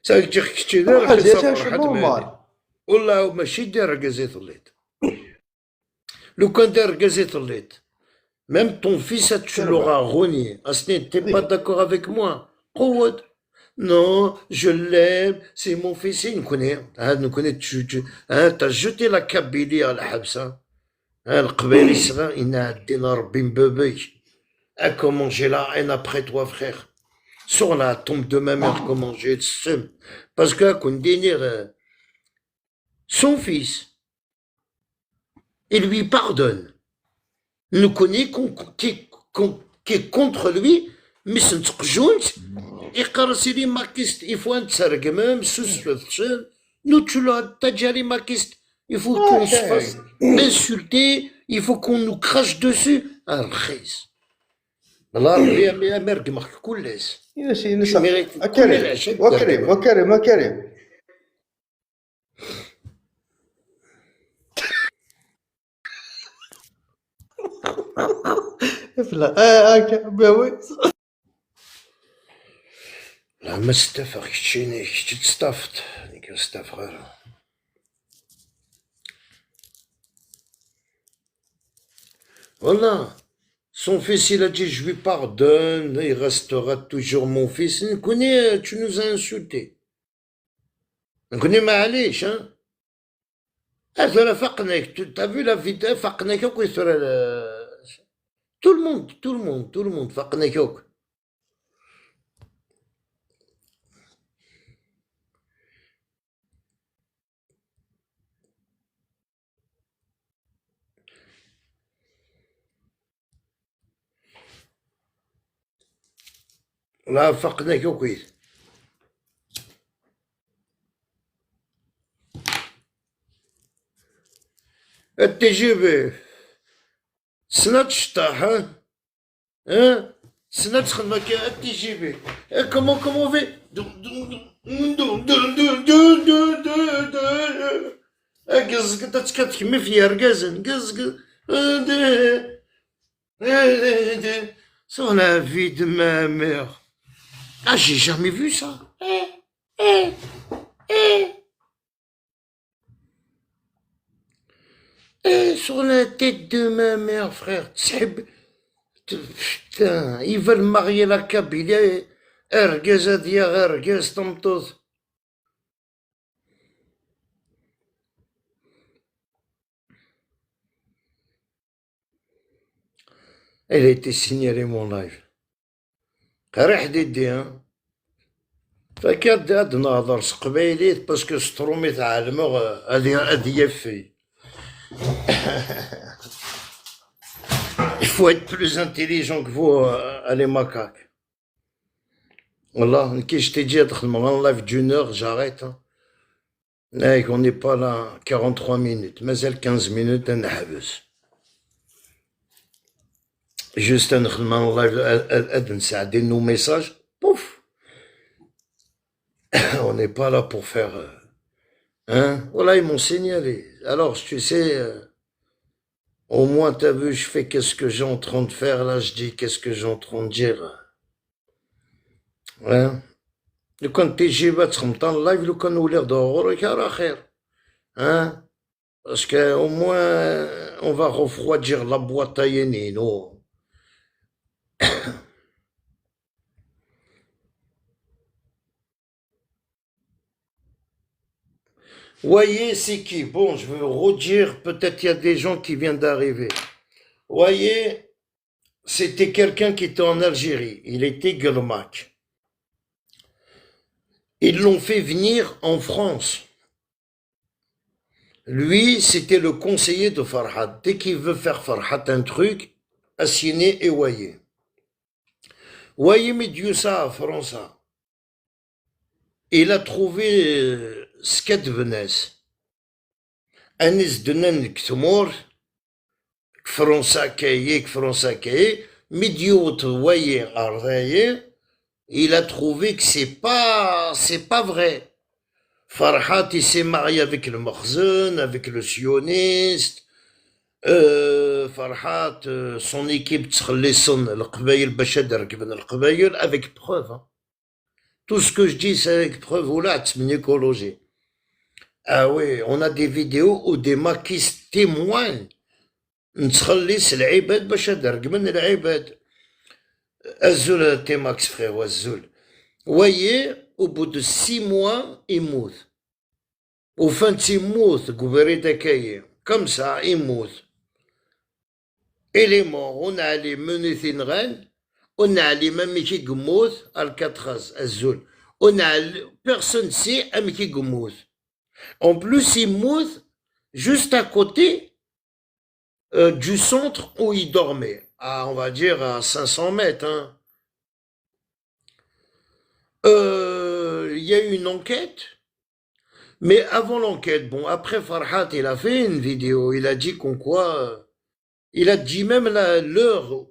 Ça veut dire que tu es là, والله ماشي داير رقزيت الليت. لو كان داير رقزيت الليت. Même ton fils, tu l'auras renié. Asné, t'es pas d'accord avec moi? قوت. Non, je l'aime, c'est mon fils, il nous connaît. Nous connaît, t'as jeté la Kabylie à la habsa. القبائل الصغار إنا عدينا ربي مبابي. Comment j'ai la haine après toi, frère. Sur la tombe de ma mère, comment j'ai le seum. Parce que son fils, il lui pardonne. Nous connaît qui est contre lui, mais ce n'est pas يقرسي لي maquiste. Il faut un ترجمة nous tu l'as déjà les maquistes. Il faut qu'on se fasse insulter, il faut qu'on nous crache dessus. الرخيص الله ربي يا مرقمك كلش. وكريم لا ما استفر كتشيني كتشي تستفت نيك استفر. Voilà. Son fils, il a dit, je lui pardonne, il restera toujours mon fils. Tu nous as insultés. On connaît معليش, hein. هذا فقناك, t'as vu la vidéo, فقناك tout le monde, فقناك. لا فقناك وكيت. التجيبي سنة شطاح ها سنة تخدم كي التجيبي كومون في قز كنت تكمي في رقازن قز Sur la vie de ma mère. Ah, j'ai jamais vu ça. Sur la tête de ma mère, frère. Putain, ils veulent marier la Kabylie. Ergez Adia, Ergez Tomtoz. Elle a été signalée mon live. قريح ديدي ها فكاد هاد نهضر قبايليت باسكو سترومي تعلمو هادي يفي. Il faut être plus intelligent que vous, les macaques. Wallah, كي je t'ai dit ادخل en live d'une heure, j'arrête. On n'est pas là 43 minutes, مازال 15 minutes نحبس. Juste un live, nos messages, pouf. On n'est pas là pour faire. Hein? Voilà, ils m'ont signalé. Alors, tu sais, au moins, t'as vu, je fais qu'est-ce que j'ai en train de faire. Là, je dis qu'est-ce que j'ai en train de dire. Hein? Le quand t'es j'y vais, tu me live, le quand nous l'air d'or, hein? Parce que au moins, on va refroidir la boîte à yéni, non? Voyez, c'est qui? Bon, je veux redire, peut-être il y a des gens qui viennent d'arriver. Voyez, c'était quelqu'un qui était en Algérie. Il était Guelmac. Ils l'ont fait venir en France. Lui, c'était le conseiller de Farhat. Dès qu'il veut faire Farhat un truc, Assine et Voyez. Voyez, mais Dieu ça à France. Il a trouvé سكت بناس أنس دنان كتمور فرنسا كاي ميديوت ويي أرضاي. Il a trouvé que c'est pas vrai. Farhat il s'est marié avec le Makhzen, avec le sioniste. Farhat son équipe تخلصن القبايل باش تركبن القبايل avec preuve. Hein. Tout ce que je dis c'est avec preuve ou là c'est écologie. Ah oui, on a des vidéos où des maquis témoignent. نتخلص العباد باش نرقمن العباد. الزول تيماكس frère, الزول. Voyez, au bout de 6 mois, il mout. Au fin de 6 mois, comme ça, il mout. Il est mort. On a allé mener une reine. On a allé même qui gomout, Alcatraz, الزول. On a personne sait à qui gomout. En plus, il mout juste à côté du centre où il dormait. À, on va dire, à 500 mètres. Hein. Y a eu une enquête. Mais avant l'enquête, bon, après Farhat, il a fait une vidéo. Il a dit qu'on quoi... il a dit même l'heure.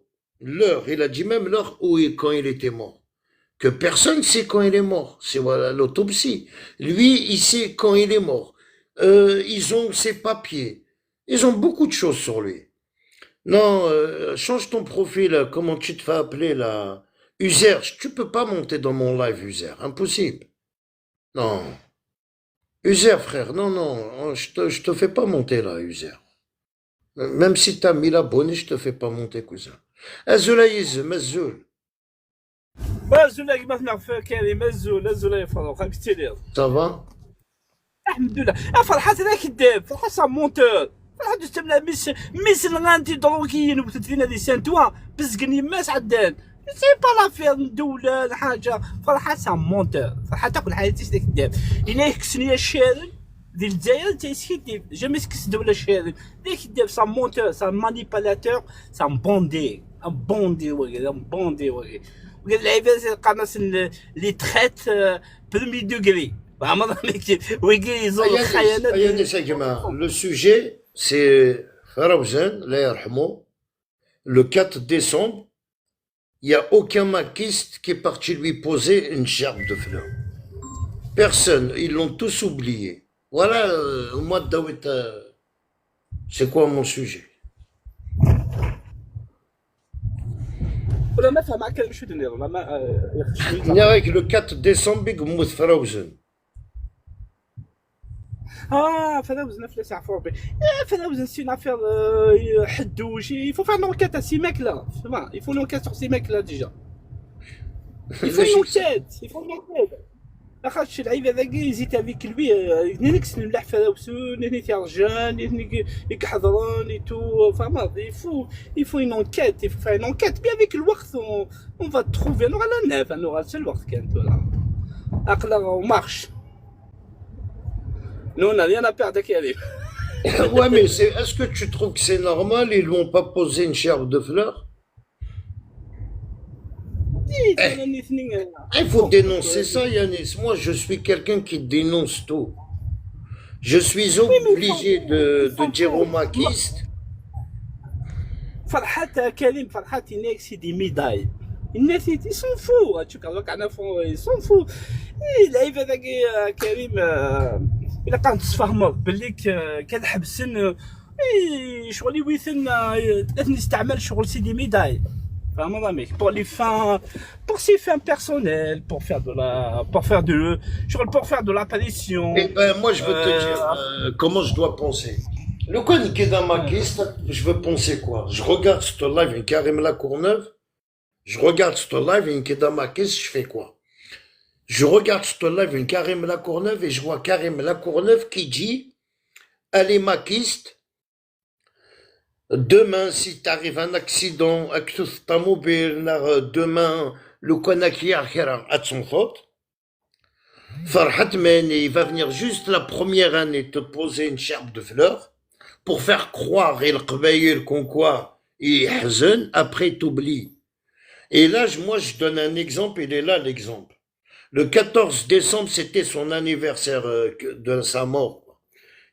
Il a dit même l'heure où quand il était mort. Que personne sait quand il est mort. C'est voilà l'autopsie. Lui, il sait quand il est mort. Ils ont ses papiers. Ils ont beaucoup de choses sur lui. Non, change ton profil. Comment tu te fais appeler là? User. Tu peux pas monter dans mon live, User. Impossible. Non. User, frère. Non. Je te fais pas monter là, User. Même si t'as 1000 abonnés, je te fais pas monter, cousin. Azulaïz, Mazoul. مازال ما نعرف كريم الزول يفرق كثير. Ça va? الحمد لله. فرحات هذا كذاب، فرحات سا مونتور. فرحات تملا ميس غانتي دروكيين وبتدفينا دي سانتوا بزقني ماس عدان. سي با لافير دولة حاجة. فرحات سا مونتور. فرحات تاكل حياتي سيدي كذاب. إلا كسني الشارع ديال الجزائر تيسكيتيف جامي سكس دولة الشارع. ديك كذاب سا مونتور سا مانيبالاتور سا بوندي. Un bondé, ouais, un bondé, ouais. وقال اللعيبه تلقى ناس اللي تخات بريمي دوغري فهمت ويجي يزور الخيانات Ayanis ya جماعة. Le sujet, c'est Farouzan, Allah yarhamou. Le 4 décembre, il n'y a aucun maquiste qui est parti lui poser une gerbe de fleurs. Personne, ils l'ont tous oublié. Voilà, au mois de Daoud, c'est quoi mon sujet? ولا ما فهم معك شو دنيا ما Il y a avec le 4 décembre, Big Mouth Farouzan. فراوز نفلس عفوا بي فراوز سي نافير حدوش يفو فان انكات à سي ميك là il faut une enquête sur ces mecs là déjà il faut une enquête لاخاطش العيب هذاك زيت هذيك lui نيكس نملح فراوسو ني تاع رجال ني يكحضرون تو فهمت il faut une enquête il faut faire une enquête bien avec الوقت on va trouver on aura la neuf on aura seul الوقت كانت عقله marche. Nous, on n'a rien à perdre, Karim. Ouais, mais est-ce que tu trouves que c'est normal? Ils lui ont pas posé une gerbe de fleurs? Il faut dénoncer ça, Yanis. Moi, je suis quelqu'un qui dénonce tout. Je suis obligé de dire aux maquistes. فرحات كريم فرحات الناس سيدي ميداي الناس يسون فو تشوف هذوك عنا فو يسون فو اللعيبه هذاك كريم الا كان تفهموا باللي كان حبسن شغل يويثن لازم يستعمل شغل سيدي ميداي فاهم راميك pour les fins pour ses fins personnelles pour faire de l'apparition. Eh ben, moi, je veux te dire comment je dois penser. Le coin qui est dans ma liste, je veux penser quoi? Je regarde ce live, une Karim Lacourneuve. Je regarde ce live, une qui est dans ma liste, je fais quoi? Je regarde ce live, une Karim Lacourneuve, et je vois Karim Lacourneuve qui dit, allez maquiste, demain, si t'arrives un accident, avec ta mobile, demain, le Konaki à son faute, Farhat Meni, il va venir juste la première année te poser une gerbe de fleurs, pour faire croire, il qbayil qu'on quoi, il hazen, après t'oublie. Et là, moi, je donne un exemple, il est là l'exemple. Le 14 décembre, c'était son anniversaire de sa mort.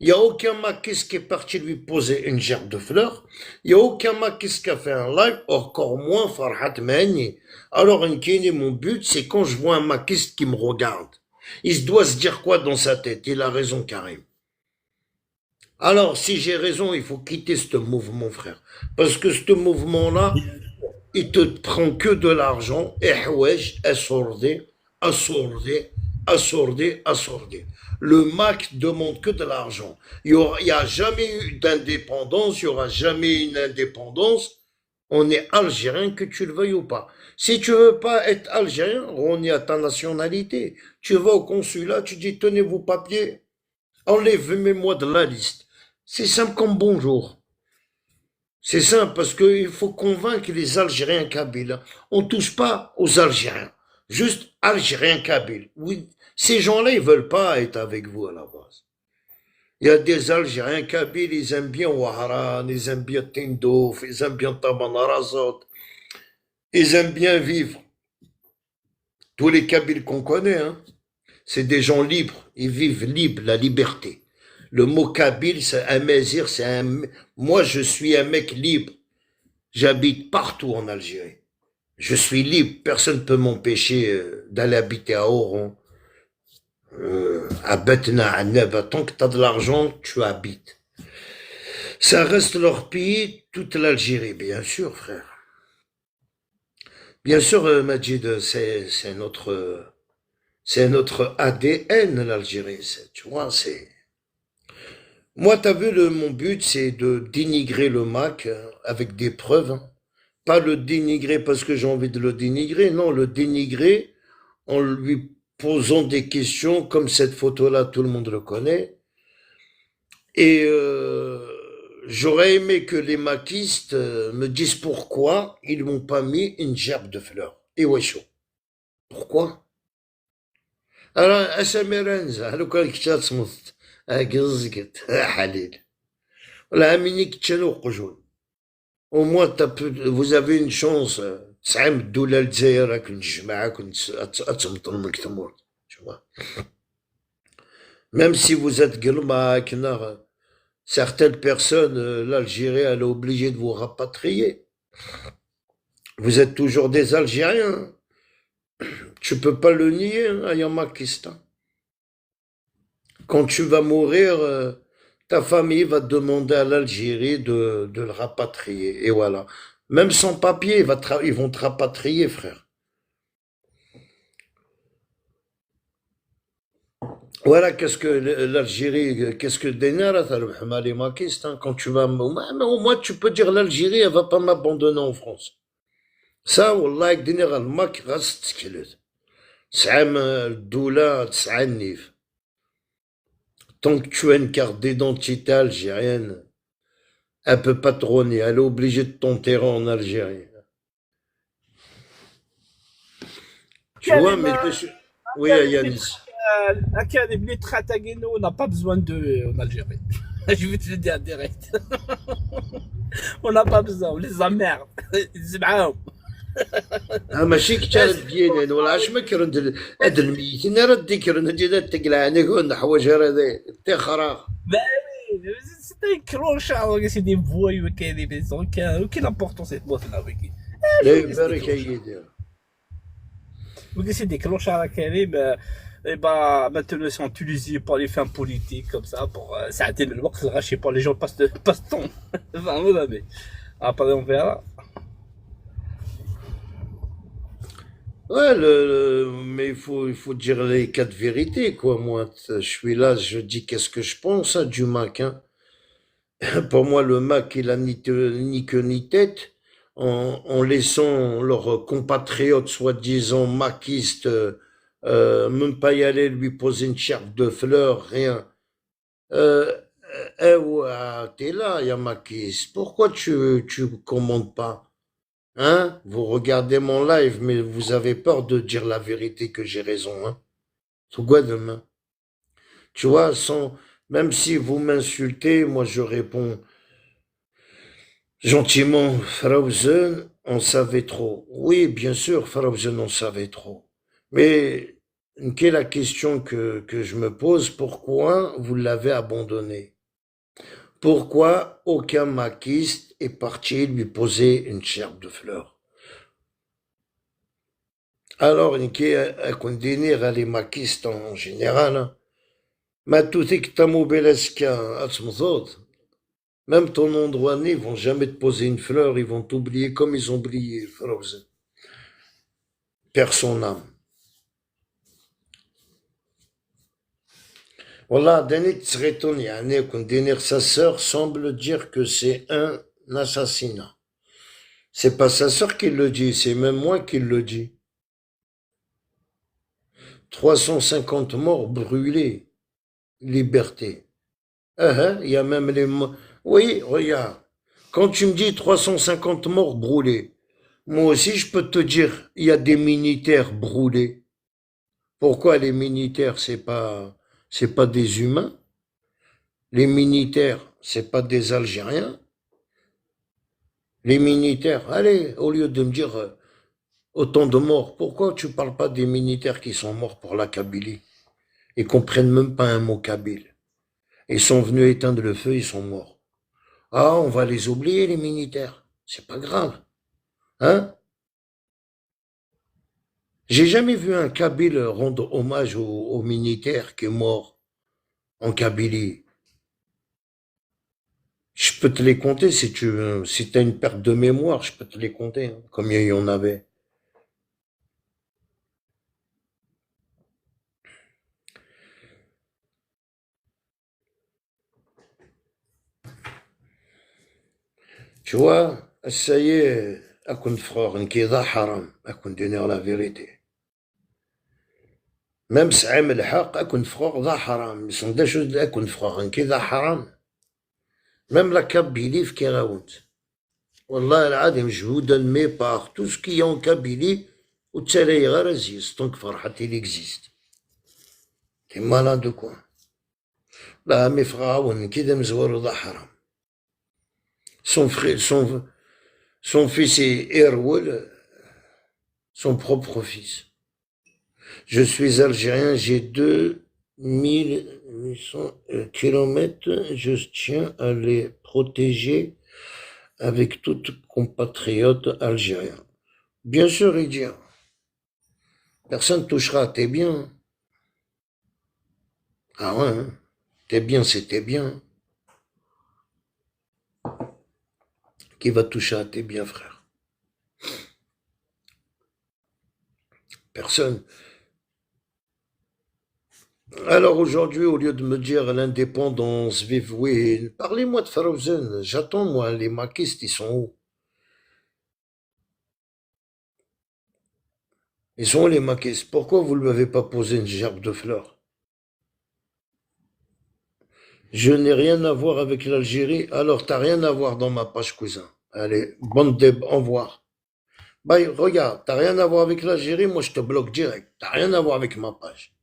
Il n'y a aucun maquis qui est parti lui poser une gerbe de fleurs. Il n'y a aucun maquis qui a fait un live, encore moins Farhat Mani. Alors, mon but, c'est quand je vois un maquis qui me regarde. Il doit se dire quoi dans sa tête? Il a raison, Karim. Alors, si j'ai raison, il faut quitter ce mouvement, frère. Parce que ce mouvement-là, il te prend que de l'argent. Assourdé. Le MAC demande que de l'argent. Il n'y a jamais eu d'indépendance, il n'y aura jamais une indépendance. On est algérien, que tu le veuilles ou pas. Si tu veux pas être algérien, on est à ta nationalité. Tu vas au consulat, tu dis, tenez vos papiers, enlevez-moi de la liste. C'est simple comme bonjour. C'est simple parce qu'il faut convaincre les Algériens kabyles. On touche pas aux Algériens. Juste Algériens kabyles. Oui, ces gens-là, ils veulent pas être avec vous à la base. Il y a des Algériens kabyles, ils aiment bien Ouaharan, ils aiment bien Tindouf, ils aiment bien Tabanarazot. Ils aiment bien vivre. Tous les Kabyles qu'on connaît, hein, c'est des gens libres. Ils vivent libres, la liberté. Le mot Kabyle, c'est un mésir, c'est un... Moi, je suis un mec libre. J'habite partout en Algérie. Je suis libre. Personne ne peut m'empêcher d'aller habiter à Oran, à Betna, à Neba. Tant que tu as de l'argent, tu habites. Ça reste leur pays, toute l'Algérie, bien sûr, frère. Bien sûr, Majid, c'est notre ADN, l'Algérie. Tu vois, c'est... Moi, t'as vu, mon but, c'est de dénigrer le MAC avec des preuves. Hein. Pas le dénigrer parce que j'ai envie de le dénigrer, non, le dénigrer en lui posant des questions comme cette photo-là, tout le monde le connaît. Et j'aurais aimé que les maquistes me disent pourquoi ils m'ont pas mis une gerbe de fleurs. Et ouais, chaud. Pourquoi? Alors, Asamirenza, le quoi que tu au moins, vous avez une chance. تسعة من الدولة الجزائر راك نجمعها كنت أتمطلمك تموت. Tu vois. Même si vous êtes Guelma, certaines personnes, l'Algérie, elle est obligée de vous rapatrier. Vous êtes toujours des Algériens. Tu peux pas le nier, hein, à Yamakistan. Quand tu vas mourir, ta famille va te demander à l'Algérie de le rapatrier. Et voilà. Même sans papier, ils vont te rapatrier, frère. Voilà, qu'est-ce que l'Algérie, qu'est-ce que quand tu vas, au moins tu peux dire l'Algérie, elle va pas m'abandonner en France. Ça, والله يديني الماك غاس تسكلت. تسعة الدولة تسعة النيف. Tant que tu as une carte d'identité algérienne, elle peut pas te rogner, elle est obligée de t'enterrer en Algérie. Tu vois, mais oui, Yanis. L'académie Trataguino n'a pas besoin de en Algérie. Je vais te le dire direct. On n'a pas besoin, on les emmerde. Ils معاهم. ماشي كتاب ديالي ولا عاش ما كرن هاد الميتين راه ديكرن هادي تقلع نكون حوايج هذا تخرا. Bah oui, c'est un clochard, c'est des voyous, aucune importance cette boîte-là. لا يبارك يدير. C'est des clochards à Karim. Et bah, maintenant, ils sont utilisés par les fins politiques, comme ça, pour s'arrêter le work, je sais pas, les gens passent temps. Enfin, voilà, mais après, on verra. Ouais, mais il faut dire les quatre vérités, quoi. Moi, je suis là, je dis qu'est-ce que je pense hein, du Mac. Hein. Pour moi, le Mac, il a ni queue ni tête. En laissant leurs compatriotes soi-disant maquistes, même pas y aller lui poser une gerbe de fleurs, rien. T'es là, Yamakis. Pourquoi tu commandes pas? Hein? Vous regardez mon live, mais vous avez peur de dire la vérité que j'ai raison, hein? C'est quoi demain? Tu vois, même si vous m'insultez, moi je réponds gentiment, Frausen, on savait trop. Oui, bien sûr, Frausen, on savait trop. Mais, quelle est la question que je me pose? Pourquoi vous l'avez abandonné? Pourquoi aucun maquiste est parti lui poser une gerbe de fleurs? Alors, les maquistes en général, hein. Ma tout est que ta mobileska, même ton endroit né, ils vont jamais te poser une fleur, ils vont t'oublier comme ils ont oublié, Frozen. Perd son âme. Voilà, Denis Tsretoni, sa sœur semble dire que c'est un assassinat. C'est pas sa sœur qui le dit, c'est même moi qui le dis. 350 morts brûlés. Liberté. Il y a même les morts. Oui, regarde. Quand tu me dis 350 morts brûlés, moi aussi je peux te dire, il y a des militaires brûlés. Pourquoi les militaires, c'est pas des humains? Les militaires, c'est pas des Algériens? Les militaires, allez, au lieu de me dire autant de morts, pourquoi tu parles pas des militaires qui sont morts pour la Kabylie et comprennent même pas un mot kabyle? Ils sont venus éteindre le feu, ils sont morts. Ah, on va les oublier, les militaires. C'est pas grave. Hein? J'ai jamais vu un Kabyle rendre hommage au militaire qui est mort en Kabylie. Je peux te les compter si t'as une perte de mémoire, je peux te les compter, hein, combien il y en avait. Tu vois, ça y est, أكون frère, qui ذا حرام, أكون dire la vérité. Même سعيم الحق أكون frère ذا حرام, ils sont des choses أكون frère, qui ذا حرام. Même la Kabylie في كيراونت. والله العظيم je vous donne mes parts, tout ce qui est en Kabylie, وتسالي غير أزيز, tant que فرحتي il existe. T'es malade de quoi? لا مي فراون كذا مزور ذا حرام. Son fils est Erwol, son propre fils. Je suis algérien, j'ai 2800 kilomètres, je tiens à les protéger avec toute compatriote algérien. Bien sûr, Idia, personne ne touchera à tes biens. Ah ouais, hein. Tes biens, c'est tes biens. Qui va toucher à tes biens, frère? Personne. Alors aujourd'hui, au lieu de me dire l'indépendance, vive oui, parlez-moi de Frozen. J'attends, moi, les maquistes, ils sont où? Ils sont où les maquistes? Pourquoi vous ne lui avez pas posé une gerbe de fleurs? Je n'ai rien à voir avec l'Algérie, alors t'as rien à voir dans ma page, cousin. Allez, bande de... au revoir. Bah, regarde, t'as rien à voir avec l'Algérie, moi je te bloque direct. T'as rien à voir avec ma page.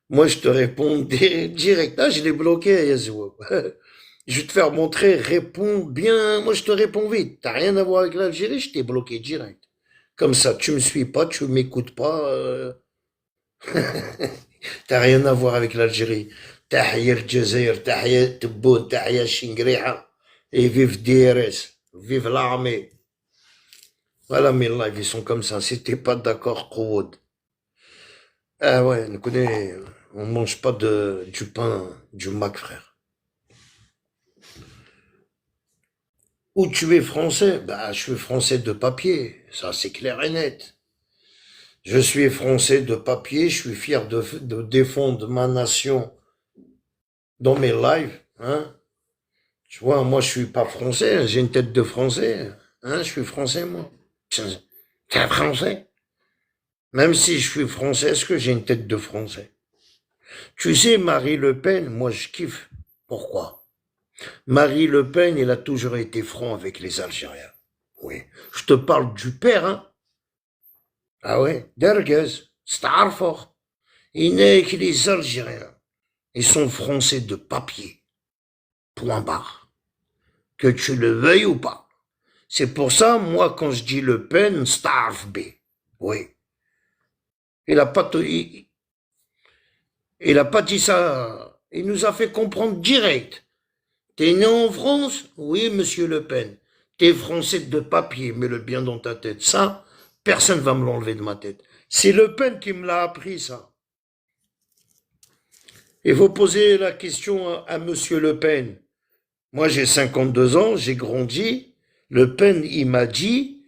Moi je te réponds direct. Ah, je l'ai bloqué, Yazou. Je vais te faire montrer, réponds bien. Moi je te réponds vite. T'as rien à voir avec l'Algérie, je t'ai bloqué direct. Comme ça, tu me suis pas, tu m'écoutes pas. T'as rien à voir avec l'Algérie. Tahia Aljazair, Tahia Tebboune, Tahia Chingriha. Et vive DRS, vive l'armée. Voilà, mes lives, ils sont comme ça. Si t'es pas d'accord, Kououd. Ah ouais, on mange pas du pain, du mac, frère. Ou tu es français? Bah, je suis français de papier. Ça, c'est clair et net. Je suis français de papier. Je suis fier de défendre ma nation dans mes lives, hein. Tu vois, moi, je suis pas français. J'ai une tête de français. Hein, je suis français, moi. T'es français? Même si je suis français, est-ce que j'ai une tête de français? Tu sais, Marie Le Pen, moi je kiffe. Pourquoi? Marie Le Pen, il a toujours été franc avec les Algériens. Oui. Je te parle du père, hein? Ah ouais? Derguez, Starfort. Il n'est avec les Algériens. Ils sont français de papier. Point barre. Que tu le veuilles ou pas. C'est pour ça, moi, quand je dis Le Pen, Starf B. Oui. Il a pas, il a pas dit ça. Il nous a fait comprendre direct. T'es né en France? Oui, monsieur Le Pen. T'es français de papier, mets-le bien dans ta tête. Ça, personne va me l'enlever de ma tête. C'est Le Pen qui me l'a appris, ça. Il faut poser la question à monsieur Le Pen. Moi, j'ai 52 ans, j'ai grandi. Le Pen, il m'a dit,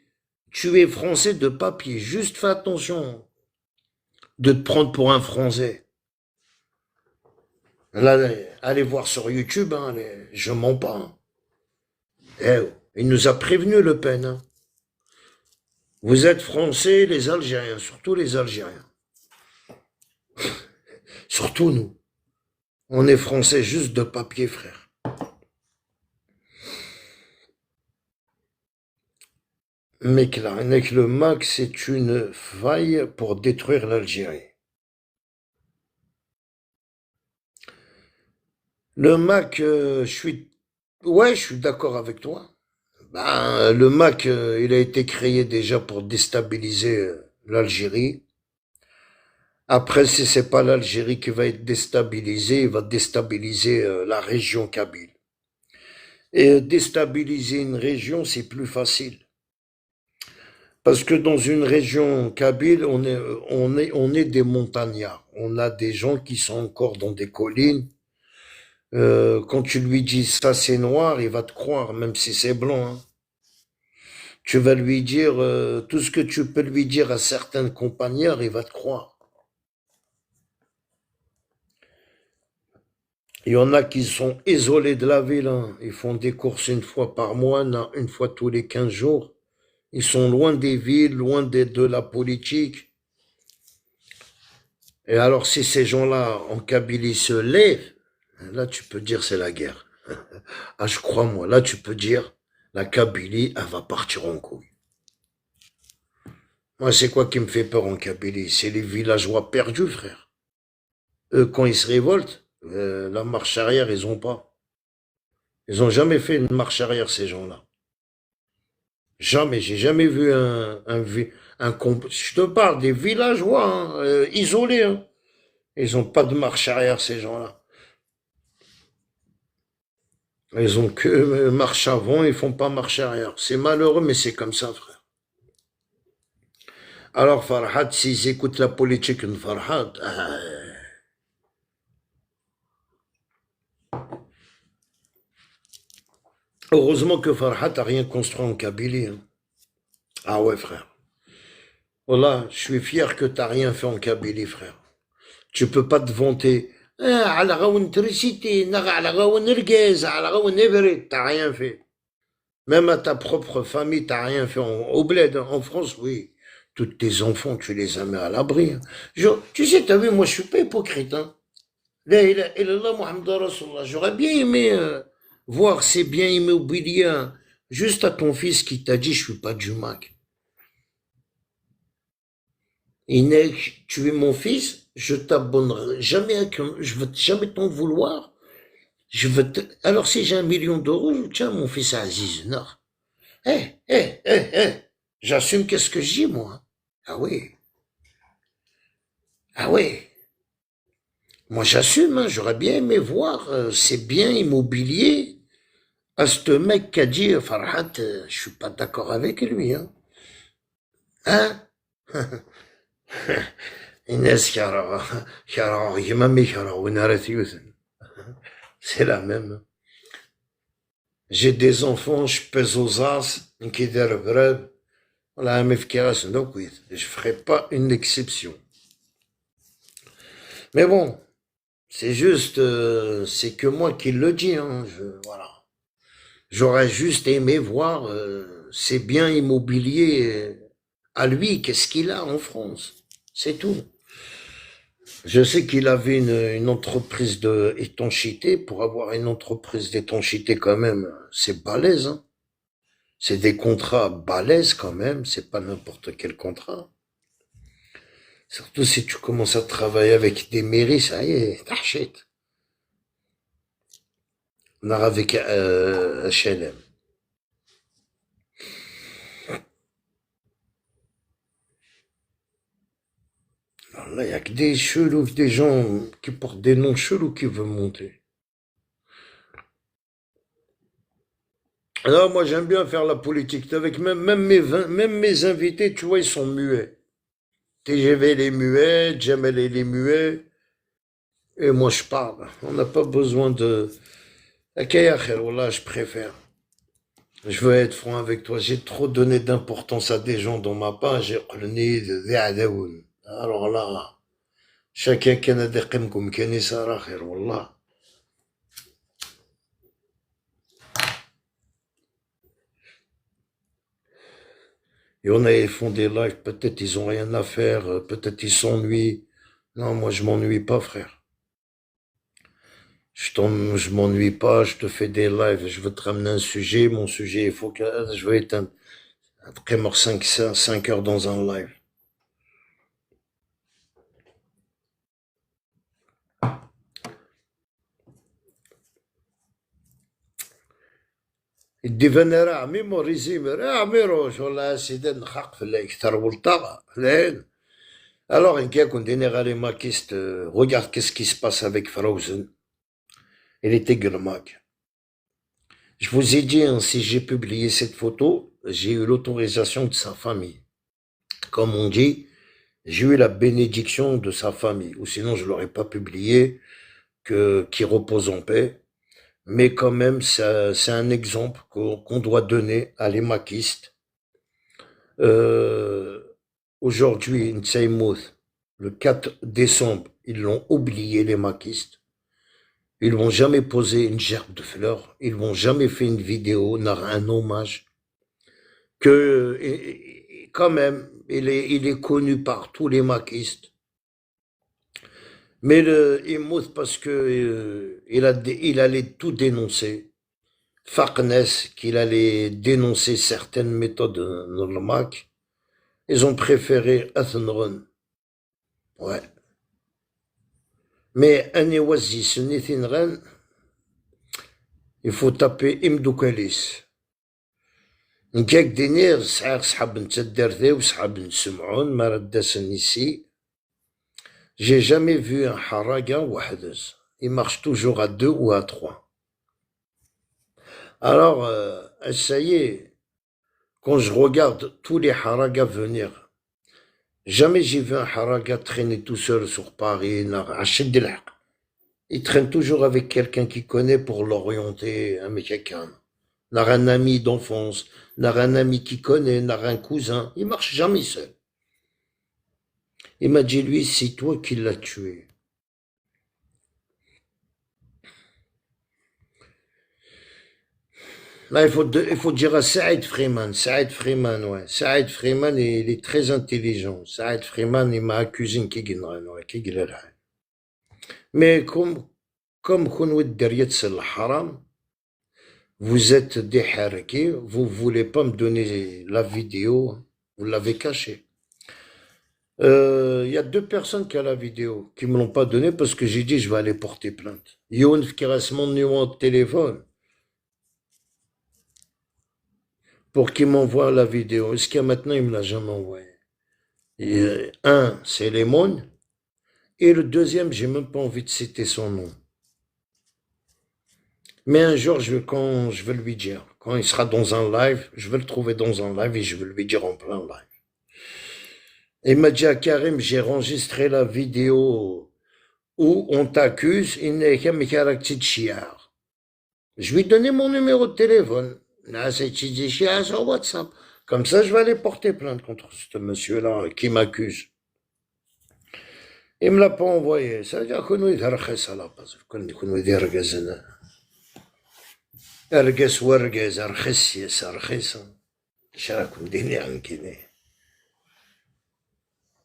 tu es français de papier. Juste fais attention de te prendre pour un français. Là, allez voir sur YouTube, hein, je mens pas. Hein. Il nous a prévenu, Le Pen. Hein. Vous êtes français, les Algériens, surtout les Algériens. Surtout nous. On est français juste de papier, frère. Mec, là, avec le MAC, c'est une faille pour détruire l'Algérie. Le MAC, je suis d'accord avec toi. Ben, le MAC, il a été créé déjà pour déstabiliser l'Algérie. Après, si c'est pas l'Algérie qui va être déstabilisée, il va déstabiliser la région kabyle. Et déstabiliser une région, c'est plus facile. Parce que dans une région kabyle, on est des montagnards. On a des gens qui sont encore dans des collines. Quand tu lui dis ça c'est noir, il va te croire, même si c'est blanc. Hein. Tu vas lui dire tout ce que tu peux lui dire à certains compagnons, il va te croire. Il y en a qui sont isolés de la ville. Hein. Ils font des courses une fois par mois, une fois tous les 15 jours. Ils sont loin des villes, loin de la politique. Et alors si ces gens-là en Kabylie se lèvent, là, tu peux dire c'est la guerre. Ah, je crois, moi. Là, tu peux dire la Kabylie, elle va partir en couille. Moi, c'est quoi qui me fait peur en Kabylie? C'est les villageois perdus, frère. Eux, quand ils se révoltent, la marche arrière, ils ont pas. Ils ont jamais fait une marche arrière, ces gens-là. Jamais, j'ai jamais vu je te parle des villageois, hein, isolés, hein. Ils ont pas de marche arrière, ces gens-là. Ils ont que marche avant, ils font pas marche arrière. C'est malheureux, mais c'est comme ça, frère. Alors, Farhad, s'ils écoutent la politique de Farhad, heureusement que Farhad a rien construit en Kabylie, hein. Ah ouais, frère. Voilà, je suis fier que t'as rien fait en Kabylie, frère. Tu peux pas te vanter. على غاون تريسيتي على غاون رقاز على غاون إبريد t'as rien fait. Même à ta propre famille, t'as rien fait au bled, hein. En France, oui. Tous tes enfants, tu les as mis à l'abri, hein. Tu sais, t'as vu, moi, je suis pas hypocrite, hein. La ilaha illallah Muhammad Rasulullah. J'aurais bien aimé voir ces biens immobiliers, hein, juste à ton fils qui t'a dit, je suis pas du Mac. Inek, tu es mon fils, je t'abonnerai jamais, je veux jamais t'en vouloir. Alors si j'ai 1 million d'euros, tiens mon fils Aziz, non. J'assume qu'est-ce que je dis, moi. Ah oui. Ah oui. Moi j'assume, hein, j'aurais bien aimé voir ces biens immobiliers à ce mec qui a dit, Farhat, je suis pas d'accord avec lui, hein. Hein? الناس كيراو يمامي كيراو ونارات يوثن. C'est la même. J'ai des enfants, je pèse aux as, qui derbreb. Voilà, mais donc oui, je ferai pas une exception. Mais bon, c'est juste, c'est que moi qui le dis, hein, voilà. J'aurais juste aimé voir ces biens immobiliers à lui, qu'est-ce qu'il a en France. C'est tout. Je sais qu'il avait une entreprise d'étanchéité. Pour avoir une entreprise d'étanchéité quand même, c'est balèze, hein. C'est des contrats balèzes quand même, c'est pas n'importe quel contrat. Surtout si tu commences à travailler avec des mairies, ça y est, t'achètes. On a avec HLM. Alors là, il y a que des chelous, des gens qui portent des noms chelous qui veulent monter. Alors moi j'aime bien faire la politique avec même mes invités, tu vois, ils sont muets. TGV les muets, Jamel les muets, et moi je parle. On n'a pas besoin de... Là, je préfère. Je veux être franc avec toi. J'ai trop donné d'importance à des gens dans ma page. Alors là, chacun qui a des قيمكم كان يسار خير والله. Et on a font des lives, peut-être ils ont rien à faire, peut-être ils s'ennuient. Non, moi je m'ennuie pas, frère. Je m'ennuie pas, je te fais des lives, je veux te ramener un sujet, mon sujet, il faut que je vais être après mort 5 heures dans un live. الديفان راه عميمو ريزيم راه عميروش والله سيدي نخاق في الكثر والطاغة لين. Alors, regarde qu'est-ce qui se passe avec Frozen. Elle était gueulemac. Je vous ai dit, hein, si j'ai publié cette photo, j'ai eu l'autorisation de sa famille. Comme on dit, j'ai eu la bénédiction de sa famille, ou sinon je l'aurais pas publié, qui repose en paix. Mais quand même, c'est un exemple qu'on doit donner à les maquistes. Aujourd'hui, Ntsaymout, le 4 décembre, ils l'ont oublié, les maquistes. Ils vont jamais posé une gerbe de fleurs. Ils vont jamais fait une vidéo, un hommage. Quand même, il est connu par tous les maquistes. Mais il moute parce que il allait tout dénoncer. Farnes, qu'il allait dénoncer certaines méthodes de le Mac. Ils ont préféré Athenron. Ouais. Mais Anewazi, ce il faut taper Imdoukalis. نكاك دينير سعيق صحاب نتدرثي وصحاب نسمعون ما رداسن ici. J'ai jamais vu un haraga wahdeuse. Il marche toujours à 2 ou à 3. Alors, ça y est, quand je regarde tous les haragas venir, jamais j'ai vu un haraga traîner tout seul sur Paris, il traîne toujours avec quelqu'un qui connaît pour l'orienter, un quelqu'un. N'a un ami d'enfance, n'a un ami qui connaît, n'a un cousin. Il marche jamais seul. Il m'a dit, lui, c'est toi qui l'as tué. Là, il faut dire à Saïd Freeman, ouais. Saïd Freeman, il est très intelligent. Saïd Freeman, il m'a accusé de Kigilal. Mais comme c'est le haram, vous êtes des harakis, vous voulez pas me donner la vidéo, vous l'avez cachée. Y a 2 personnes qui ont la vidéo, qui me l'ont pas donnée parce que j'ai dit je vais aller porter plainte. Youn qui reste mon numéro de téléphone pour qu'il m'envoie la vidéo. Est-ce qu'il y a maintenant, il me l'a jamais envoyé. Un, c'est Lemon, et le deuxième, j'ai même pas envie de citer son nom. Mais un jour, quand je vais lui dire, quand il sera dans un live, je vais le trouver dans un live et je vais lui dire en plein live. Il m'a dit à Karim, j'ai enregistré la vidéo où on t'accuse, il n'est qu'un caractère de chiard. Je lui ai donné mon numéro de téléphone. Là, c'est chiard sur WhatsApp. Comme ça, je vais aller porter plainte contre ce monsieur-là qui m'accuse. Il me l'a pas envoyé. Ça veut dire qu'on est رخيص à la base. qu'on est رقزنا. رقص ورقز رخيص يس رخيصة. ايش راكم ديني عن كذا.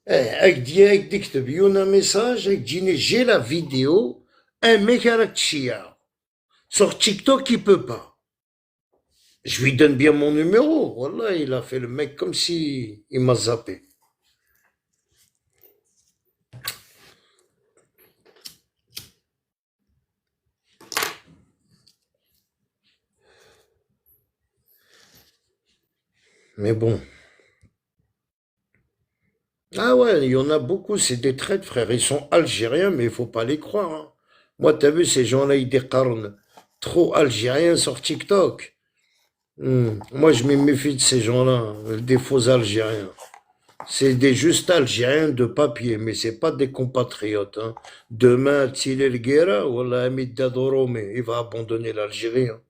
هاك تكتب يونا ميساج هاك تجيني جي لا فيديو ان ميك راك تشيع sur TikTok il peut pas. Je lui donne bien mon numéro. Wallah, il a fait le mec comme si il m'a zappé. Mais bon. Ah ouais, il y en a beaucoup, c'est des traites, frère. Ils sont algériens, mais il faut pas les croire. Hein. Moi, t'as vu, ces gens-là, ils décarnent trop algériens sur TikTok. Moi, je me méfie de ces gens-là, des faux algériens. C'est des justes algériens de papier, mais c'est pas des compatriotes. Hein. Demain, Tsilel Guerra, voilà, Hamid Dadorome, il va abandonner l'Algérie. Hein.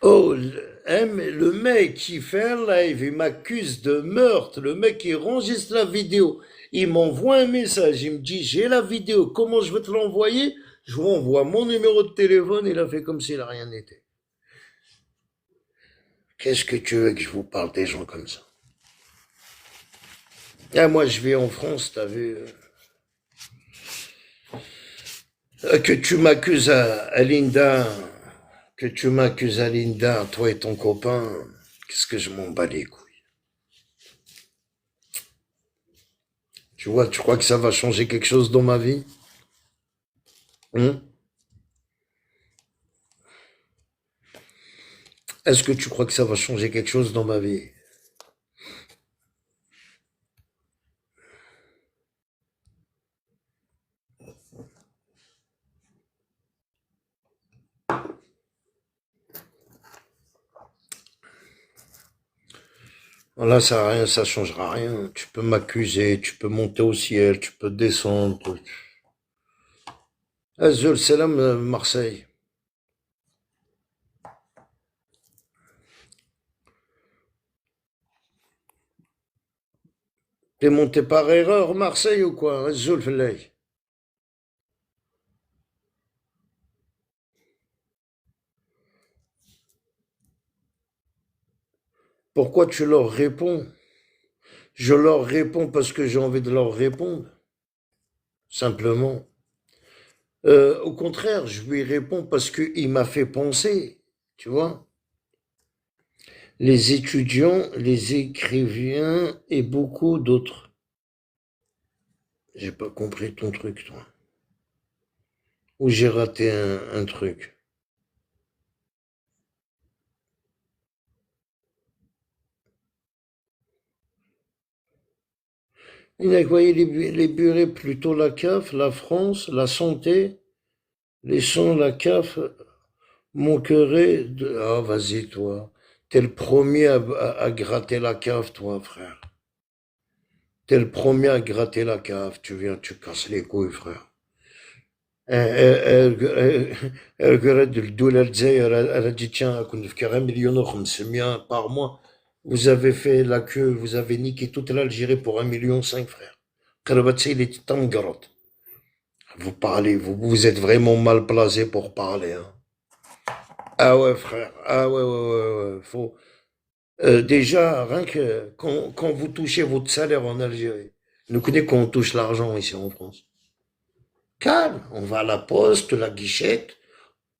Oh, le mec qui fait un live, il m'accuse de meurtre. Le mec, il enregistre la vidéo. Il m'envoie un message. Il me dit, j'ai la vidéo. Comment je vais te l'envoyer? Je vous envoie mon numéro de téléphone. Il a fait comme s'il n'a rien été. Qu'est-ce que tu veux que je vous parle des gens comme ça? Ah, moi, je vais en France, t'as vu. Que tu m'accuses à Linda. Que tu m'accuses à Linda, toi et ton copain, qu'est-ce que je m'en bats les couilles. Tu vois, tu crois que ça va changer quelque chose dans ma vie? Est-ce que tu crois que ça va changer quelque chose dans ma vie? Là, ça changera rien. Tu peux m'accuser, tu peux monter au ciel, tu peux descendre. Azul Salam, Marseille. T'es monté par erreur, Marseille ou quoi? Azul Fellay. Pourquoi tu leur réponds? Je leur réponds parce que j'ai envie de leur répondre. Simplement. Au contraire, je lui réponds parce qu'il m'a fait penser, tu vois. Les étudiants, les écrivains et beaucoup d'autres. J'ai pas compris ton truc, toi. Ou j'ai raté un truc. Il a quoi, les burés, plutôt la CAF, la France, la santé, les sons, la CAF, manquerait de... Ah, vas-y, toi. T'es le premier à gratter la cave, toi, frère. T'es le premier à gratter la cave. Tu viens, tu casses les couilles, frère. القرد الدولة الجزائر elle a dit tiens كنت نفكر 1,5 million par mois. Vous avez fait la queue, vous avez niqué toute l'Algérie pour 1,5 million, frère. قربت il est تنقرض. Vous parlez, vous êtes vraiment mal placé pour parler. Hein. Ah ouais, frère. Ah ouais, ouais, ouais, ouais. Faut... déjà, rien que quand vous touchez votre salaire en Algérie, nous connaissons qu'on touche l'argent ici en France. Calme, on va à la poste, la guichette,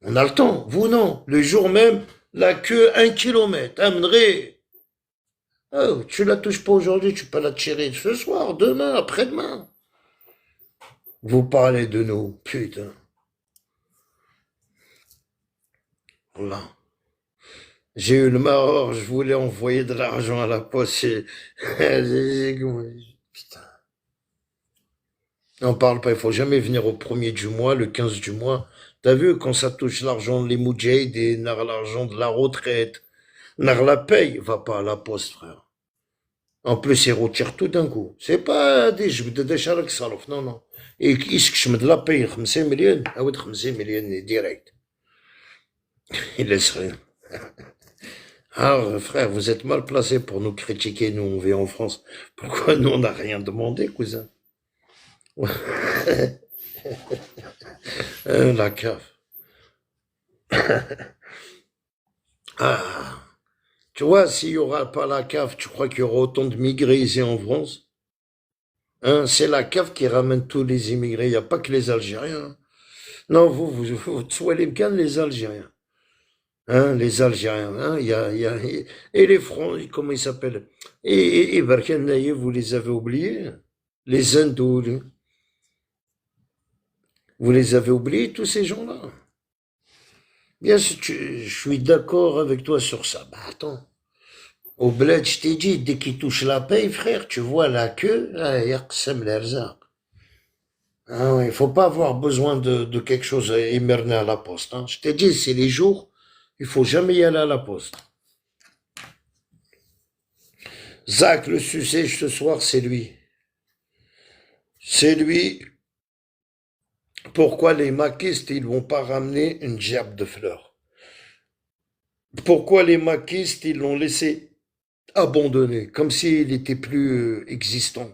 on a le temps. Vous non, le jour même, la queue 1 kilomètre. Amènerait. Oh, tu la touches pas aujourd'hui, tu peux la tirer ce soir, demain, après-demain. Vous parlez de nous, putain. Voilà. J'ai eu le maror, je voulais envoyer de l'argent à la poste. Putain. On parle pas, il faut jamais venir au 1er du mois, le 15 du mois. T'as vu, quand ça touche l'argent des moudjahid et l'argent de la retraite, la paye, va pas à la poste, frère. En plus, ils retirent tout d'un coup. C'est pas des jbd des charaks salof, non, non. Et يسكشم de la paye 5 مليون, ah oui, 5 مليون direct. Il laisse rien. Ah, frère, vous êtes mal placé pour nous critiquer, nous, on vit en France. Pourquoi nous, on n'a rien demandé, cousin? La cave. Ah, tu vois, s'il n'y aura pas la cave, tu crois qu'il y aura autant de migrés ici en France? Hein, c'est la cave qui ramène tous les immigrés, il n'y a pas que les Algériens. Non, vous soyez les Algériens. Hein, les Algériens, hein, et les Français, comment ils s'appellent? Et Barkhane, vous les avez oubliés? Les Hindous, vous les avez oubliés, tous ces gens-là? Bien sûr, je suis d'accord avec toi sur ça. Bah attends, au bled, je t'ai dit, dès qu'ils touchent la paye, frère, tu vois la queue, là, yaqsam l'arzaq. Ah ouais, il faut pas avoir besoin de quelque chose à émerner à la poste. Hein. Je t'ai dit, c'est les jours, il faut jamais y aller à la poste. Zach, le sucé ce soir, c'est lui. C'est lui. Pourquoi les maquistes, ils vont pas ramener une gerbe de fleurs? Pourquoi les maquistes, ils l'ont laissé abandonné, comme s'il était plus existant?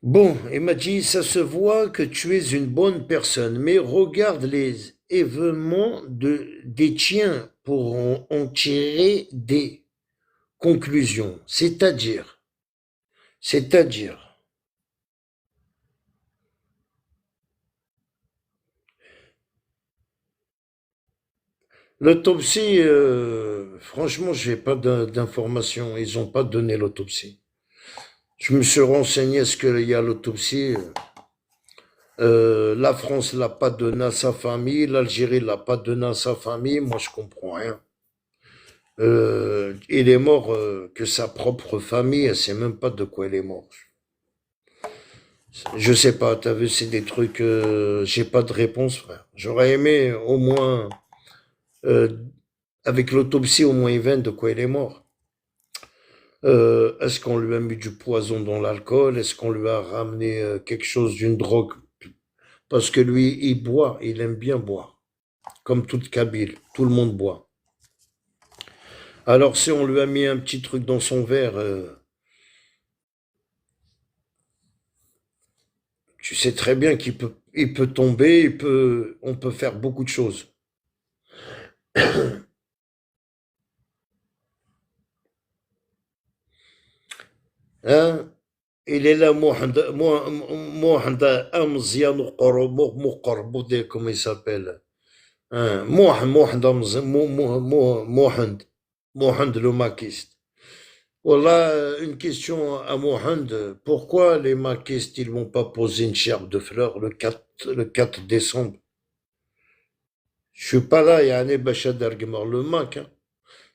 Bon, il m'a dit, ça se voit que tu es une bonne personne, mais regarde les événements des tiens pour en tirer des conclusions. C'est-à-dire, l'autopsie, franchement, j'ai pas d'informations. Ils ont pas donné l'autopsie. Je me suis renseigné, est-ce qu'il y a l'autopsie? La France l'a pas donné à sa famille, l'Algérie l'a pas donné à sa famille, moi je comprends rien. Il est mort que sa propre famille, elle sait même pas de quoi il est mort. Je sais pas, t'as vu, c'est des trucs, j'ai pas de réponse, frère. J'aurais aimé au moins, euh, avec l'autopsie, au moins il vienne de quoi il est mort. Est-ce qu'on lui a mis du poison dans l'alcool? Est-ce qu'on lui a ramené quelque chose d'une drogue? Parce que lui, il boit, il aime bien boire. Comme toute Kabyle, tout le monde boit. Alors si on lui a mis un petit truc dans son verre, tu sais très bien il peut tomber, on peut faire beaucoup de choses. Hein? Il est là, Mohand, Amzian, Moukarboude, comment il s'appelle? Hein? Mohand, Mohand, le maquiste. Voilà une question à Mohamed. Pourquoi les maquistes, ils vont pas poser une gerbe de fleurs le 4 décembre? Je suis pas là, yani, باش أدرقمر le mac, hein.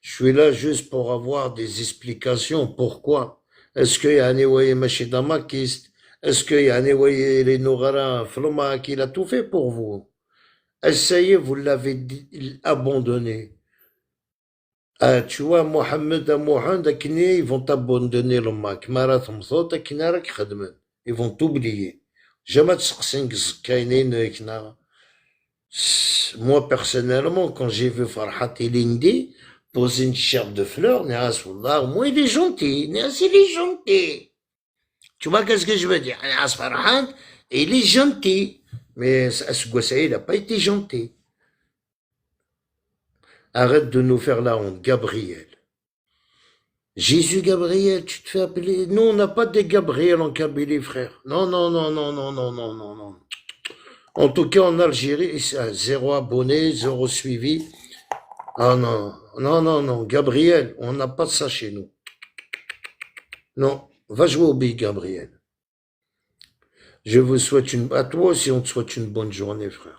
Je suis là juste pour avoir des explications. Pourquoi? Est-ce que yani, ouais, ماشي دا maquiste? Est-ce que yani, ouais, les Nougara, Flomac, il a tout fait pour vous? Essayez, vous l'avez abandonné. Ah, tu vois, Mohamed à Mohamed, ils vont abandonner le Mac. Marat Mthot, ils vont t'oublier. Jamais moi, personnellement, quand j'ai vu Farhat Elindi poser une gerbe de fleurs, moi, il est gentil. Il est gentil. Tu vois, qu'est-ce que je veux dire? Farhat, il est gentil. Mais Asgouassa, il n'a pas été gentil. Arrête de nous faire la honte, Gabriel. Jésus Gabriel, tu te fais appeler. Nous, on n'a pas de Gabriel en Kabylie, frère. Non, non, non, non, non, non, non, non, non. En tout cas, en Algérie, zéro abonné, zéro suivi. Ah non, non, non, non, Gabriel, on n'a pas de ça chez nous. Non, va jouer au billes, Gabriel. Je vous souhaite à toi aussi, on te souhaite une bonne journée, frère.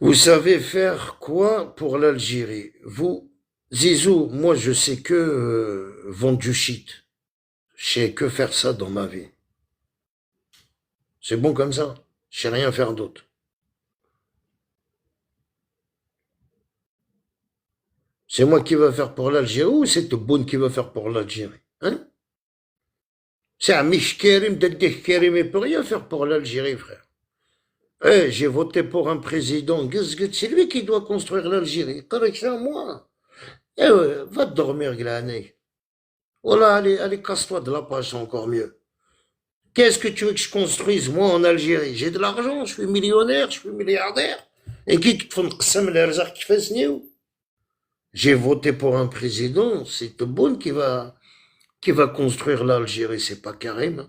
Vous savez faire quoi pour l'Algérie? Vous, Zizou, moi je sais que vendre du shit. Je sais que faire ça dans ma vie. C'est bon comme ça. Je sais rien faire d'autre. C'est moi qui va faire pour l'Algérie ou c'est Tebboune qui va faire pour l'Algérie? Hein? C'est Amish Kerim, Deddeh Kerim, il peut rien faire pour l'Algérie, frère. Eh, j'ai voté pour un président. C'est lui qui doit construire l'Algérie. C'est moi. Eh ouais, va te dormir, glané. Voilà, allez, casse-toi de la page, c'est encore mieux. Qu'est-ce que tu veux que je construise, moi, en Algérie? J'ai de l'argent, je suis millionnaire, je suis milliardaire. Et qui te font les qui fait ce. J'ai voté pour un président, c'est Tebboune qui va construire l'Algérie, c'est pas Karim.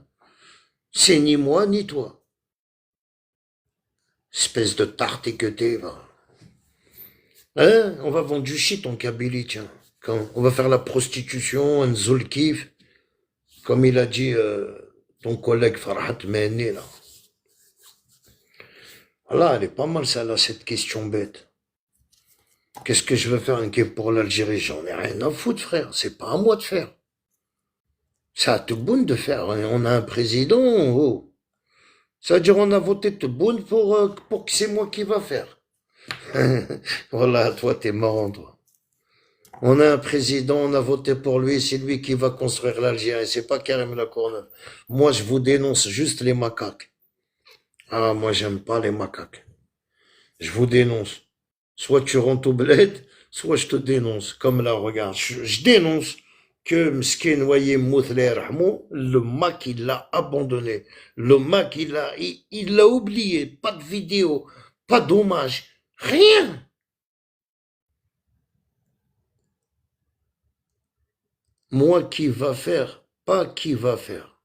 C'est ni moi, ni toi. Espèce de tarte que t'es, va. Hein? On va vendre du shit en Kabylie, tiens. Quand on va faire la prostitution, un zulkif, comme il a dit ton collègue Farhat Mehni, là. Voilà, elle est pas mal, ça, là, cette question bête. Qu'est-ce que je veux faire un guet pour l'Algérie? J'en ai rien à foutre, frère. C'est pas à moi de faire. C'est à Tebboune de faire. On a un président, oh. Ça veut dire on a voté Tebboune pour que c'est moi qui va faire. Voilà, toi, t'es marrant, toi. On a un président, on a voté pour lui, c'est lui qui va construire l'Algérie, c'est pas Karim La Courneuve. Moi, je vous dénonce juste les macaques. Ah, moi, j'aime pas les macaques. Je vous dénonce. Soit tu rentres au bled, soit je te dénonce. Comme là, regarde, je dénonce que Mskin Waye Mouthler Rahmou, le Mac, il l'a abandonné. Le Mac, il l'a oublié. Pas de vidéo, pas d'hommage, rien. Moi, qui va faire, pas qui va faire.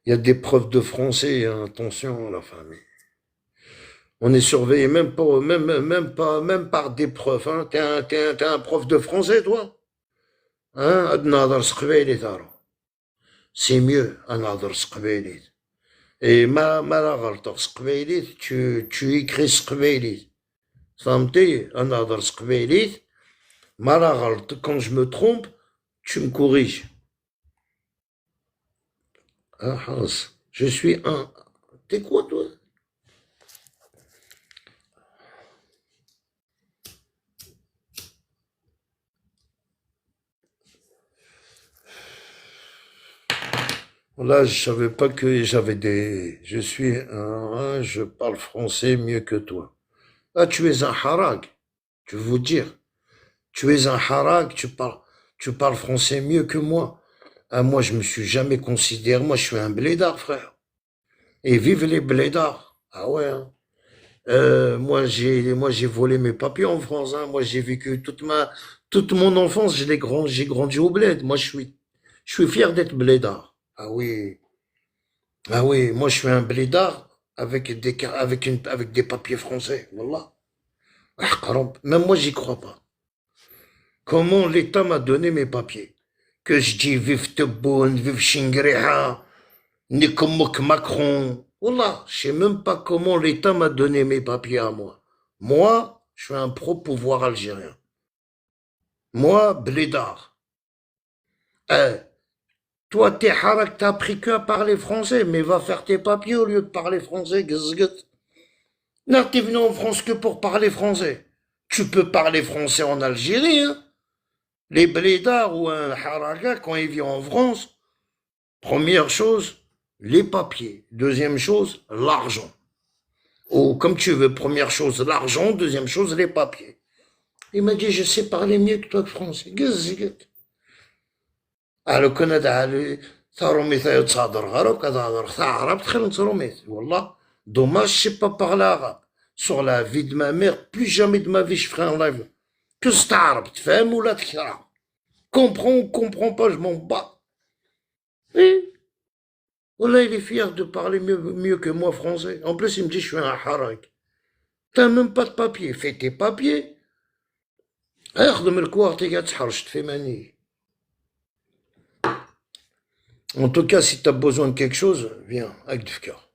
Il y a des profs de français, hein, attention, la famille. On est surveillé même par des profs, hein. T'es un prof de français, toi? Hein? C'est mieux, et tu écris Sqbailit. فهمتي؟ أنا نهضر سقبيليت ما راه غلط. Quand je me trompe, tu me corriges. Ah, je suis un. T'es quoi, toi? Là, je savais pas que j'avais des. Je suis un. Je parle français mieux que toi. Ah, tu es un harag. Tu veux dire. Tu es un harag, tu parles français mieux que moi. Ah, moi, je me suis jamais considéré. Moi, je suis un blédard, frère. Et vive les blédards. Ah ouais, hein. Moi, j'ai volé mes papiers en France, hein. Moi, j'ai vécu toute mon enfance, j'ai grandi au bled. Moi, je suis fier d'être blédard. Ah oui. Ah oui, moi, je suis un blédard avec des papiers français. Wallah. Ah, même moi, j'y crois pas. comment l'État m'a donné mes papiers. Que je dis vive Tebboune, vive Chingriha, ni comme Macron. Wallah, je sais même pas comment l'État m'a donné mes papiers à moi. Moi, je suis un pro-pouvoir algérien. Moi, blédard. Toi, t'es harak, t'as appris que à parler français, mais va faire tes papiers au lieu de parler français, gzgz. Non, t'es venu en France que pour parler français. Tu peux parler français en Algérie, hein. Les blédards ou un haraka, quand ils viennent en France, première chose, les papiers. Deuxième chose, l'argent. Ou comme tu veux, première chose, l'argent. Deuxième chose, les papiers. Il m'a dit, je sais parler mieux que toi que français. Alors, Canada, dommage, je sais pas parler arabe. Sur la vie de ma mère, plus jamais de ma vie je ferai un live. Que c'est arabe, tu fais ou là, tu comprends ou comprends pas, je m'en bats. Oui. Voilà, il est fier de parler mieux que moi français. En plus, il me dit, je suis un harak. T'as même pas de papier. Fais tes papiers. اخدم الكوار t'es قاعد تحرش تفي ماني. En tout cas, si t'as besoin de quelque chose, viens, avec du cœur.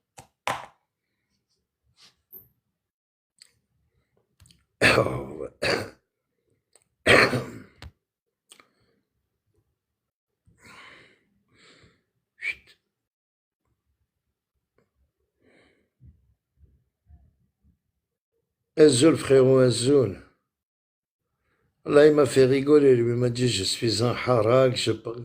Azul, frérot, Azul. Là, il m'a fait rigoler, lui, il m'a dit, je suis un harak, je parle,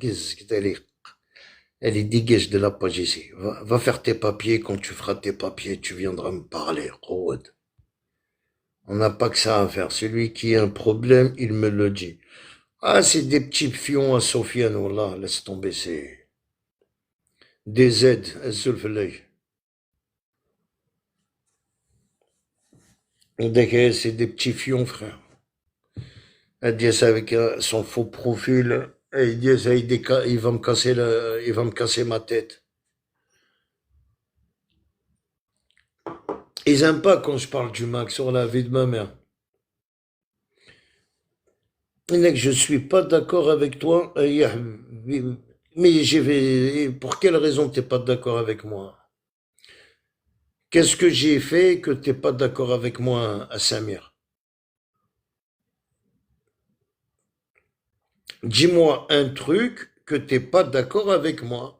elle est dégage de la page ici. Va faire tes papiers, quand tu feras tes papiers, tu viendras me parler, Road. On n'a pas que ça à faire. Celui qui a un problème, il me le dit. Ah, c'est des petits fions à Sofiane, wallah, laisse tomber, c'est des aides, Azul Fellay. C'est des petits fions, frère. Elle dit ça avec son faux profil. Et il dit ça, il va me casser ma tête. Ils aiment pas quand je parle du Mac sur la vie de ma mère. Je suis pas d'accord avec toi. Mais pour quelle raison t'es pas d'accord avec moi? Qu'est-ce que j'ai fait que t'es pas d'accord avec moi à Samir? Dis-moi un truc que t'es pas d'accord avec moi.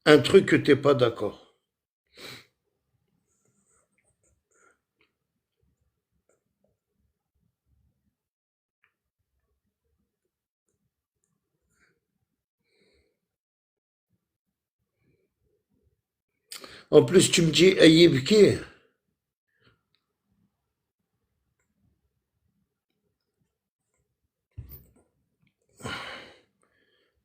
Un truc que t'es pas d'accord. En plus, tu me dis Aïbki.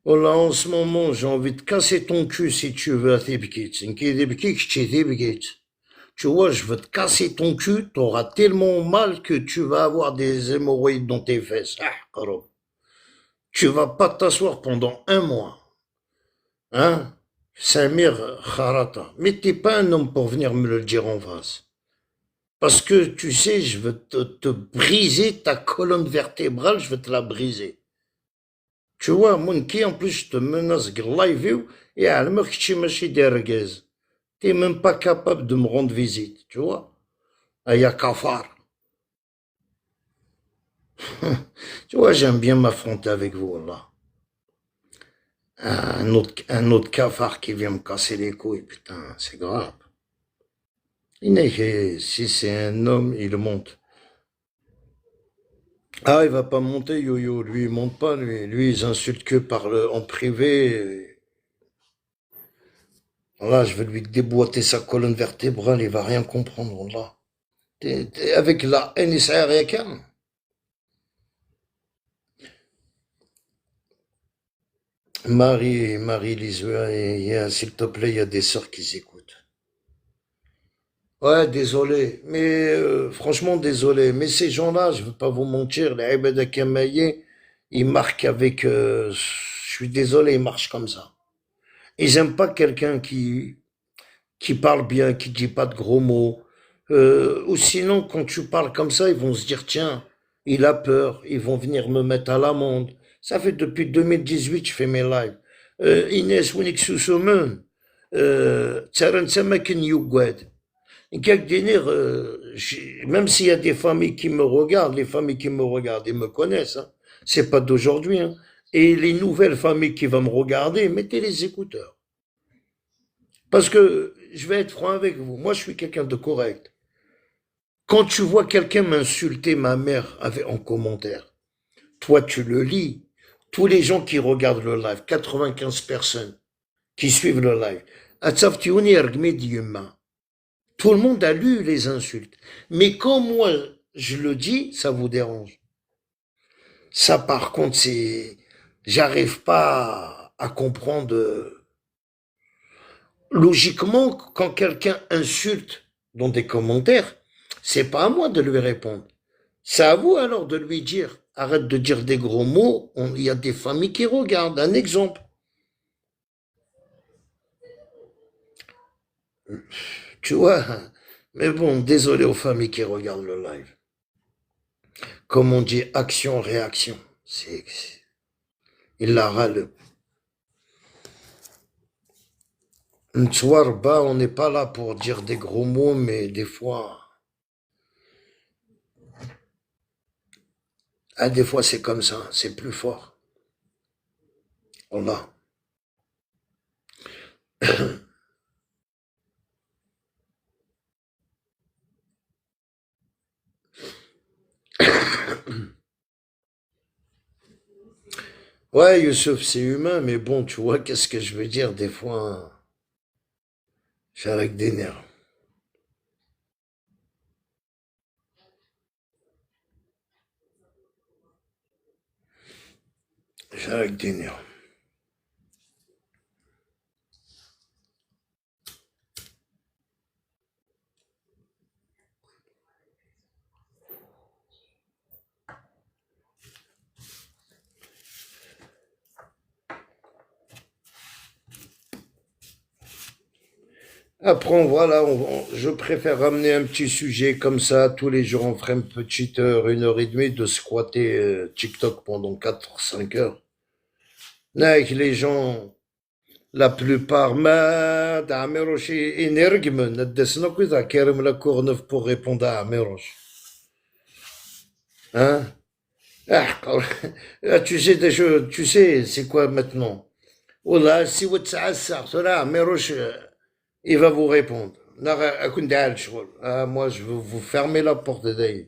Oh là, en ce moment, j'ai envie de casser ton cul si tu veux à Tibkit. Tu vois, je veux te casser ton cul, t'auras tellement mal que tu vas avoir des hémorroïdes dans tes fesses. Tu vas pas t'asseoir pendant un mois. Hein? Samir Kharata. Mais t'es pas un homme pour venir me le dire en face. Parce que, tu sais, je veux te briser ta colonne vertébrale, je veux te la briser. Tu vois, mon qui, en plus, je te menace de live et à la que tu m'as des reguaises. T'es même pas capable de me rendre visite, tu vois. Aya kafar. Tu vois, j'aime bien m'affronter avec vous, là. Un autre cafard qui vient me casser les couilles, putain, c'est grave. Si c'est un homme, il monte. Ah, il va pas monter, Yo-Yo. Lui, il monte pas, lui. Lui, ils insultent que en privé. Là, je vais lui déboîter sa colonne vertébrale, il va rien comprendre, là. Avec la haine, il sert à rien. Marie-Lise, s'il te plaît, il y a des sœurs qui s'écoutent. Ouais, désolé, mais franchement désolé, mais ces gens-là, je veux pas vous mentir, les Ibad Kamaye, ils marquent avec, je suis désolé, ils marchent comme ça. Ils aiment pas quelqu'un qui parle bien, qui dit pas de gros mots, ou sinon quand tu parles comme ça, ils vont se dire tiens, il a peur, ils vont venir me mettre à l'amende. Ça fait depuis 2018 je fais mes lives. Inès, وينك سوسومون ترى نتسمى كن يوقاد. Même s'il y a des familles qui me regardent, les familles qui me regardent, ils me connaissent, hein. C'est pas d'aujourd'hui, hein. Et les nouvelles familles qui vont me regarder, mettez les écouteurs. Parce que, je vais être franc avec vous, moi je suis quelqu'un de correct. Quand tu vois quelqu'un m'insulter ma mère en commentaire, toi tu le lis, tous les gens qui regardent le live, 95 personnes qui suivent le live, tout le monde a lu les insultes. Mais quand moi je le dis, ça vous dérange. Ça par contre, j'arrive pas à comprendre. Logiquement, quand quelqu'un insulte dans des commentaires, c'est pas à moi de lui répondre. C'est à vous alors de lui dire, arrête de dire des gros mots, il y a des familles qui regardent. Un exemple. Tu vois, mais bon, désolé aux familles qui regardent le live. Comme on dit, action-réaction. Il la râle. Ntouarba, on n'est pas là pour dire des gros mots, mais des fois... Ah, des fois c'est comme ça, c'est plus fort. Voilà. Ouais, Youssouf, c'est humain, mais bon, tu vois, qu'est-ce que je veux dire, des fois, j'ai avec des nerfs. J'ai avec des nerfs. Après, voilà, je préfère ramener un petit sujet comme ça. Tous les jours, on ferait une petite heure, 1 heure et demie de squatter TikTok pendant 4 ou 5 heures. Avec les gens, la plupart, ما تعمروش ينرجمن ندسنا كذا كارم la Courneuve pour répondre à Améroche. Hein? Ah, tu sais, tu sais, c'est quoi maintenant? Voilà, si vous êtes Améroche, il va vous répondre. Moi, je veux vous fermer la porte d'ailleurs.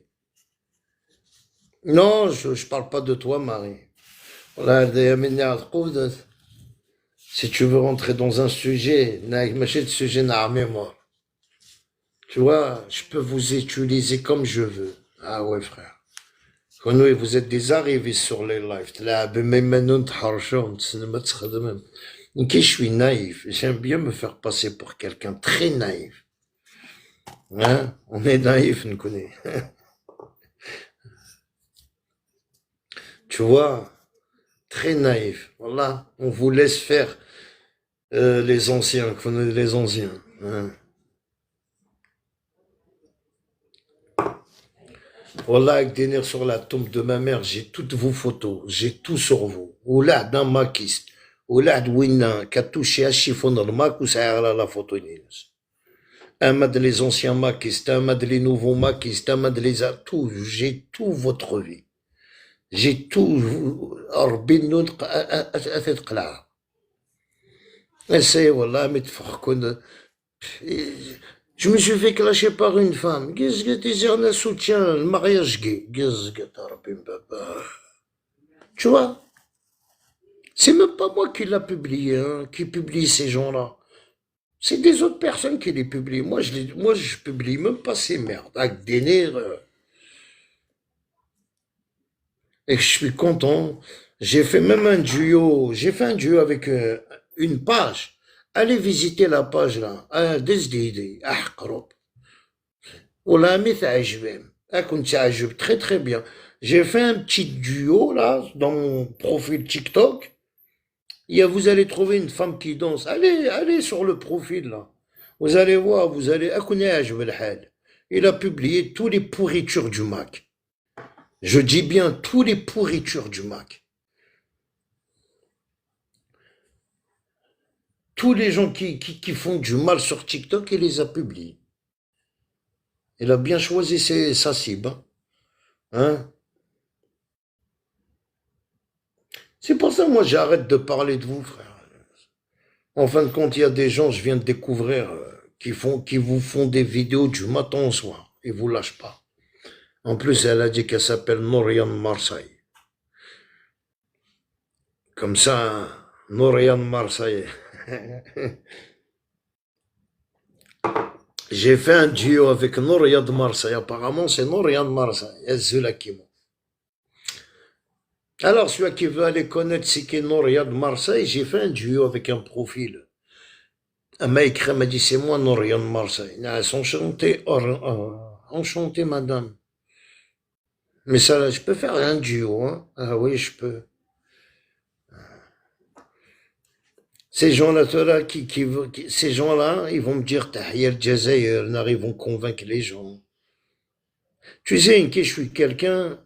Non, je parle pas de toi, Marie. Si tu veux rentrer dans un sujet, tu vois, je peux vous utiliser comme je veux. Ah ouais, frère. Vous êtes des arrivés sur les lives. Je suis naïf. J'aime bien me faire passer pour quelqu'un très naïf. Hein? On est naïf, on connaît. Tu vois, très naïf. Voilà, on vous laisse faire les anciens, les anciens. Hein? Voilà, avec des nerfs sur la tombe de ma mère, j'ai toutes vos photos, j'ai tout sur vous. Oula, dans ma kiste. Oula, d'ouina, qui a touché à chiffon dans le mac ou ça a la photo. Un m'a de les anciens maquistes, un m'a de les nouveaux maquistes, un m'a de les tout, j'ai tout votre vie. J'ai tout, Arbin Essaye, voilà, mais je me suis fait clasher par une femme. Qu'est-ce que tu dis, on soutient le mariage gay. Tu vois? C'est même pas moi qui l'a publié, hein, qui publie ces gens-là. C'est des autres personnes qui les publient. Moi, je publie même pas ces merdes. Avec des nerfs. Et je suis content. J'ai fait même un duo. J'ai fait un duo avec une page. Allez visiter la page là. Desdidi. Oula, mais très très bien. J'ai fait un petit duo là dans mon profil TikTok. Vous allez trouver une femme qui danse. Allez sur le profil là. Vous allez voir, il a publié tous les pourritures du Mac. Je dis bien tous les pourritures du Mac. Tous les gens qui font du mal sur TikTok, il les a publiés. Il a bien choisi sa cible. Hein? C'est pour ça, moi, j'arrête de parler de vous, frère. En fin de compte, il y a des gens, je viens de découvrir, qui vous font des vidéos du matin au soir. Ils vous lâchent pas. En plus, elle a dit qu'elle s'appelle Norian Marseille. Comme ça, Norian Marseille. J'ai fait un duo avec Norian de Marseille. Apparemment, c'est Norian de Marseille. Zulakimo. Alors, celui qui veut aller connaître ce qu'est Norian de Marseille, j'ai fait un duo avec un profil. Elle m'a écrit, elle m'a dit, c'est moi Norian de Marseille. Elle s'enchantait, enchanté, madame. Mais ça, je peux faire un duo, hein. Ah oui, je peux. Ces gens-là, ces gens-là, ils vont me dire, Tahiyar Jazair, ils vont convaincre les gens. Tu sais, que je suis quelqu'un,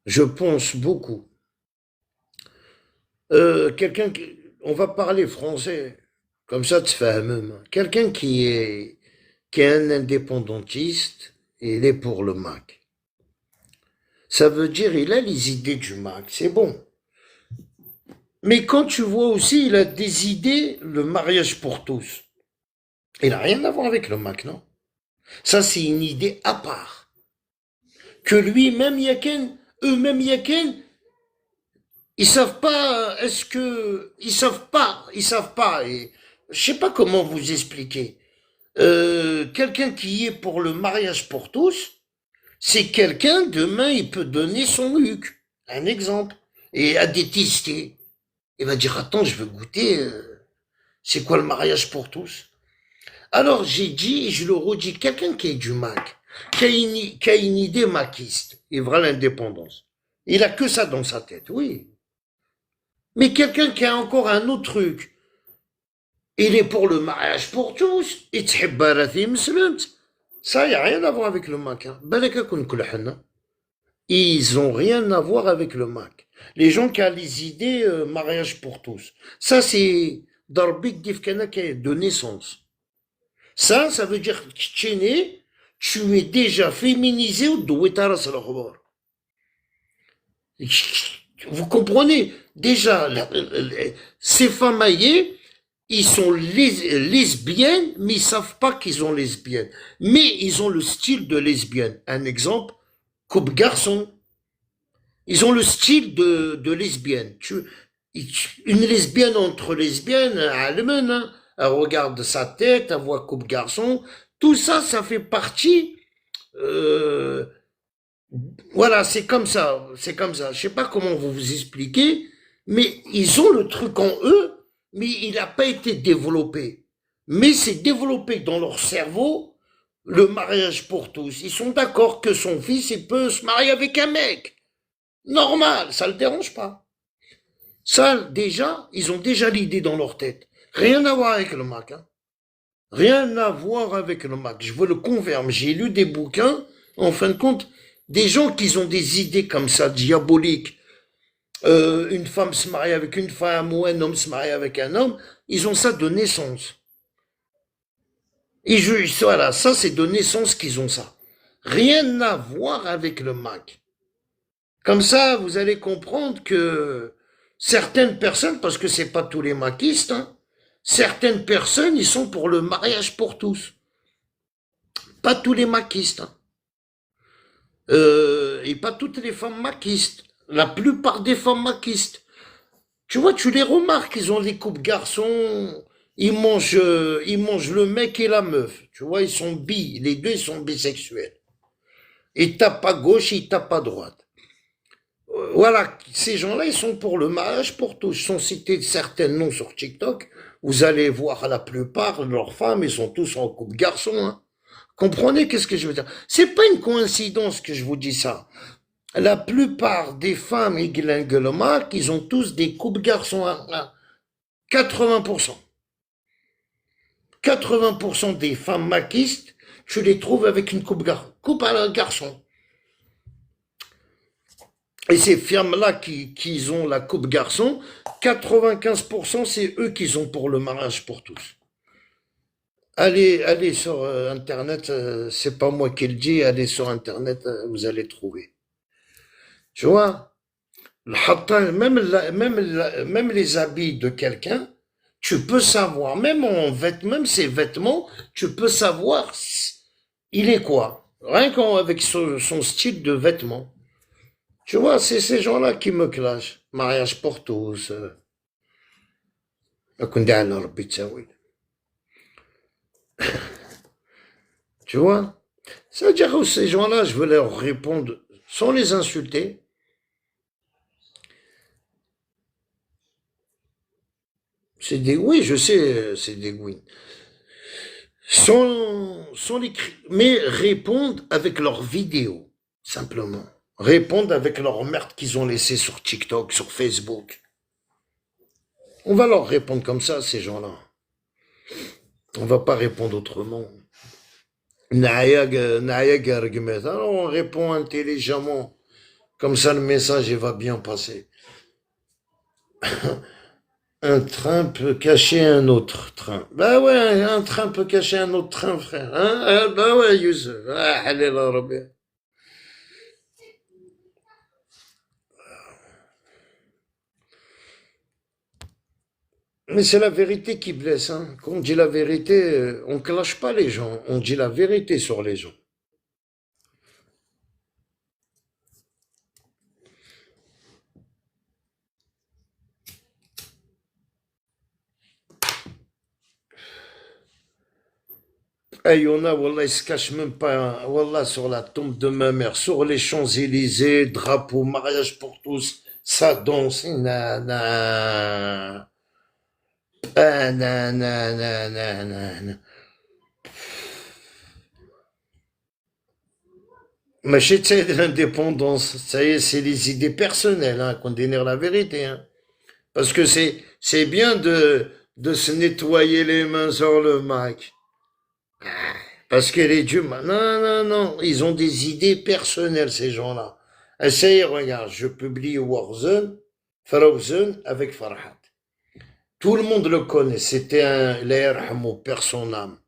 je pense beaucoup. On va parler français, comme ça, tu fais même. Quelqu'un qui est un indépendantiste, il est pour le Mac. Ça veut dire, il a les idées du Mac, c'est bon. Mais quand tu vois aussi, il a des idées, le mariage pour tous. Il n'a rien à voir avec le Mac, non? Ça, c'est une idée à part. Que lui-même, eux-mêmes, ils savent pas, ils savent pas, et je sais pas comment vous expliquer. Quelqu'un qui est pour le mariage pour tous, c'est quelqu'un, demain, il peut donner son huc, un exemple, et à détester. Il va dire, attends, je veux goûter, c'est quoi le mariage pour tous? Alors j'ai dit, et je le redis, quelqu'un qui est du Mac, qui a une idée maquiste, il verra l'indépendance. Il a que ça dans sa tête, oui. Mais quelqu'un qui a encore un autre truc, il est pour le mariage pour tous, et ça, il n'y a rien à voir avec le Mac. Ils ont rien à voir avec le Mac. Les gens qui ont les idées mariage pour tous. Ça, c'est Darbik Difkana de naissance. Ça veut dire que tu es né, tu es déjà féminisé ou douetaras al-khbar. Vous comprenez? Déjà, ces femmes maillées, ils sont lesbiennes, mais ils savent pas qu'ils sont lesbiennes. Mais ils ont le style de lesbienne. Un exemple, couple garçon. Ils ont le style de lesbienne. Une lesbienne entre lesbiennes, elle regarde sa tête, elle voit couple garçon. Tout ça, ça fait partie. Voilà, c'est comme ça. Je sais pas comment vous expliquer, mais ils ont le truc en eux, mais il n'a pas été développé. Mais c'est développé dans leur cerveau, le mariage pour tous. Ils sont d'accord que son fils, il peut se marier avec un mec. Normal, ça le dérange pas. Ça, déjà, ils ont déjà l'idée dans leur tête. Rien à voir avec le Mac. Hein. Rien à voir avec le Mac. Je veux le confirme. J'ai lu des bouquins, en fin de compte, des gens qui ont des idées comme ça, diaboliques. Une femme se marie avec une femme ou un homme se marie avec un homme, ils ont ça de naissance. Voilà, ça c'est de naissance qu'ils ont ça. Rien à voir avec le Mac. Comme ça, vous allez comprendre que certaines personnes, parce que c'est pas tous les maquistes, hein, certaines personnes, ils sont pour le mariage pour tous. Pas tous les maquistes. Hein. Et pas toutes les femmes maquistes. La plupart des femmes maquistes. Tu vois, tu les remarques, ils ont des couples garçons, ils mangent le mec et la meuf. Tu vois, ils sont les deux, ils sont bisexuels. Ils tapent à gauche, ils tapent à droite. Voilà, ces gens-là, ils sont pour le mariage pour tous. Ils sont cités certains noms sur TikTok. Vous allez voir la plupart de leurs femmes, ils sont tous en couple garçon. Hein. Comprenez qu'est-ce que je veux dire? C'est pas une coïncidence que je vous dis ça. La plupart des femmes Iglengeloma, ils ont tous des couples garçons à 80%. 80% des femmes maquistes, tu les trouves avec une coupe à un garçon. Et ces femmes-là qui ont la coupe garçon, 95% c'est eux qui ont pour le mariage pour tous. Allez sur Internet, c'est pas moi qui le dis, allez sur Internet, vous allez trouver. Tu vois, même les habits de quelqu'un, tu peux savoir, même ses vêtements, tu peux savoir il est quoi. Rien qu'avec son style de vêtements. Tu vois, c'est ces gens-là qui me clashent. Mariage pour tous. Tu vois? Ça veut dire que ces gens-là, je veux leur répondre sans les insulter. Oui, je sais, c'est des oui. Mais répondre avec leurs vidéos, simplement. Répondre avec leurs merdes qu'ils ont laissées sur TikTok, sur Facebook. On va leur répondre comme ça, ces gens-là. On va pas répondre autrement. Alors on répond intelligemment. Comme ça, le message, il va bien passer. Un train peut cacher un autre train. Bah ouais, un train peut cacher un autre train, frère. Hein? Bah ouais, Youssef. Ah, halal Rabbi. Mais c'est la vérité qui blesse. Hein. Quand on dit la vérité, on ne clash pas les gens. On dit la vérité sur les gens. Et il y en a, Wallah, ils se cachent même pas, Wallah, sur la tombe de ma mère, sur les Champs-Élysées, drapeau, mariage pour tous, ça danse, nanana. Mais je sais de l'indépendance, ça y est, c'est les idées personnelles, hein, qu'on dénire la vérité, hein. Parce que c'est bien de se nettoyer les mains sur le Mac. Parce que les dieux, non, ils ont des idées personnelles, ces gens-là. Essaye, regarde, je publie Warzone, Frozen avec Farhat. Tout le monde le connaît, c'était un l'airhamou, perd son âme.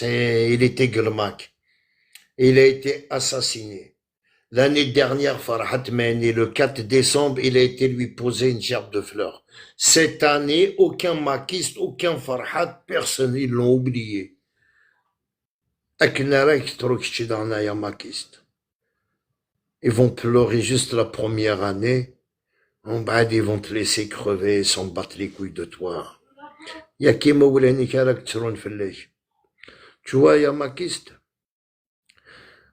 Il était Gulmak. Il a été assassiné. L'année dernière, Farhat Meni, le 4 décembre, il a été lui poser une gerbe de fleurs. Cette année, aucun maquiste, aucun Farhat, personne, ils l'ont oublié. Ils vont pleurer juste la première année. En bas, ils vont te laisser crever, s'en battre les couilles de toi. Tu vois, ya maquiste.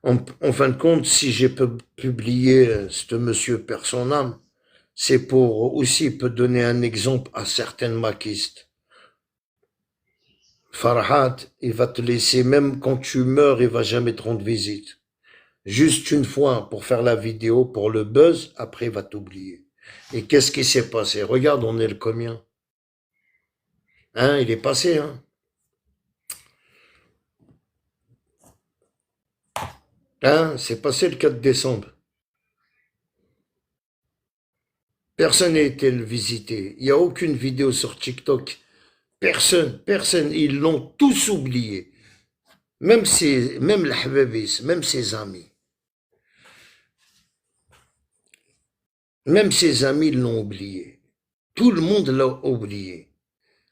En fin de compte, si j'ai publié ce monsieur perd son âme, c'est pour aussi peut donner un exemple à certaines maquistes. Farhat, il va te laisser, même quand tu meurs, il va jamais te rendre visite. Juste une fois pour faire la vidéo, pour le buzz, après il va t'oublier. Et qu'est-ce qui s'est passé? Regarde, on est le combien? Hein, il est passé, hein? Hein, c'est passé le 4 décembre. Personne n'a été le visiter. Il n'y a aucune vidéo sur TikTok. Personne. Ils l'ont tous oublié. Même le Hababis, même ses amis. Même ses amis l'ont oublié. Tout le monde l'a oublié.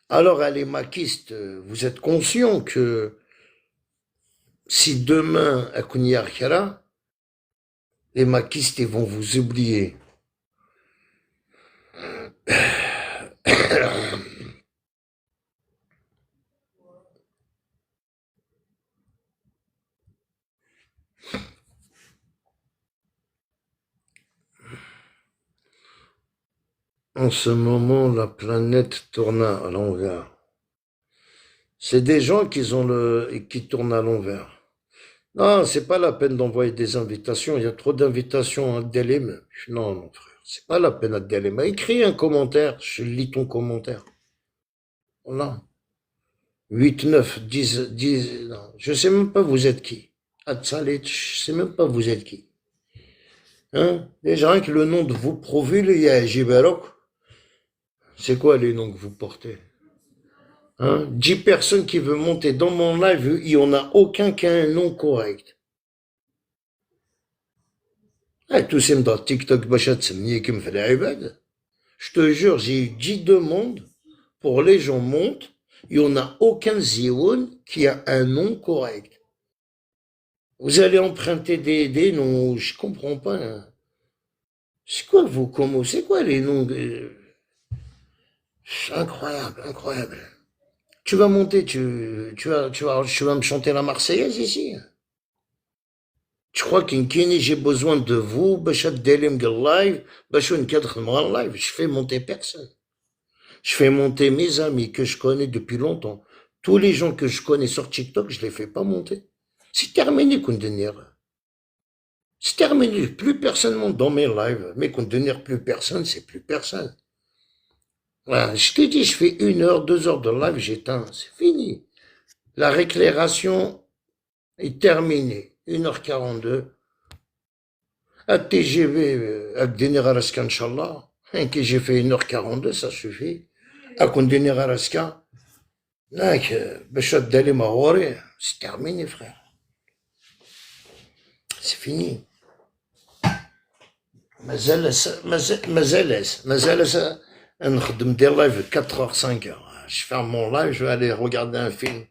Alors, les maquistes, vous êtes conscients que si demain, à Kounyarkara, les maquistes, ils vont vous oublier. En ce moment, la planète tourne à l'envers. C'est des gens qui tournent à l'envers. Non, c'est pas la peine d'envoyer des invitations. Il y a trop d'invitations à Delim. Non, mon frère, c'est pas la peine à Delim. Écris un commentaire, je lis ton commentaire. Voilà. 8, 9, 10, non. Je sais même pas vous êtes qui. Atsalit, je sais même pas vous êtes qui. Hein? Déjà, rien que le nom de vos profils, il y a Jibarok. C'est quoi les noms que vous portez? Hein? 10 personnes qui veulent monter dans mon live, il n'y en a aucun qui a un nom correct. Ah, tous ces dans TikTok, je te jure, j'ai eu 10 demandes pour les gens montent, il n'y en a aucun zioun qui a un nom correct. Vous allez emprunter des noms, je comprends pas. Hein. C'est quoi vous, comment, c'est quoi les noms Incroyable, incroyable. Tu vas monter, tu vas me chanter la Marseillaise ici. Tu crois qu'Inkini, j'ai besoin de vous, Bachat Delim live, Bachon Kadr live, je fais monter personne. Je fais monter mes amis que je connais depuis longtemps. Tous les gens que je connais sur TikTok, je les fais pas monter. C'est terminé, Koundenir. C'est terminé. Plus personne monte dans mes lives. Mais Koundenir, plus personne, c'est plus personne. Voilà, je t'ai dit, je fais 1 heure, 2 heures de live, j'éteins. C'est fini. La récréation est terminée. 1h42. À TGV, à Koundenir Araska, Inch'Allah. Que j'ai fait 1h42, ça suffit. À Koundenir Araska. C'est terminé, frère. C'est fini. مازال نخدم des lives 4h, 5h. Je ferme mon live, je vais aller regarder un film.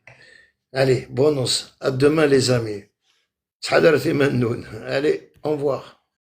Allez, bonus. À demain, les amis. Allez, au revoir.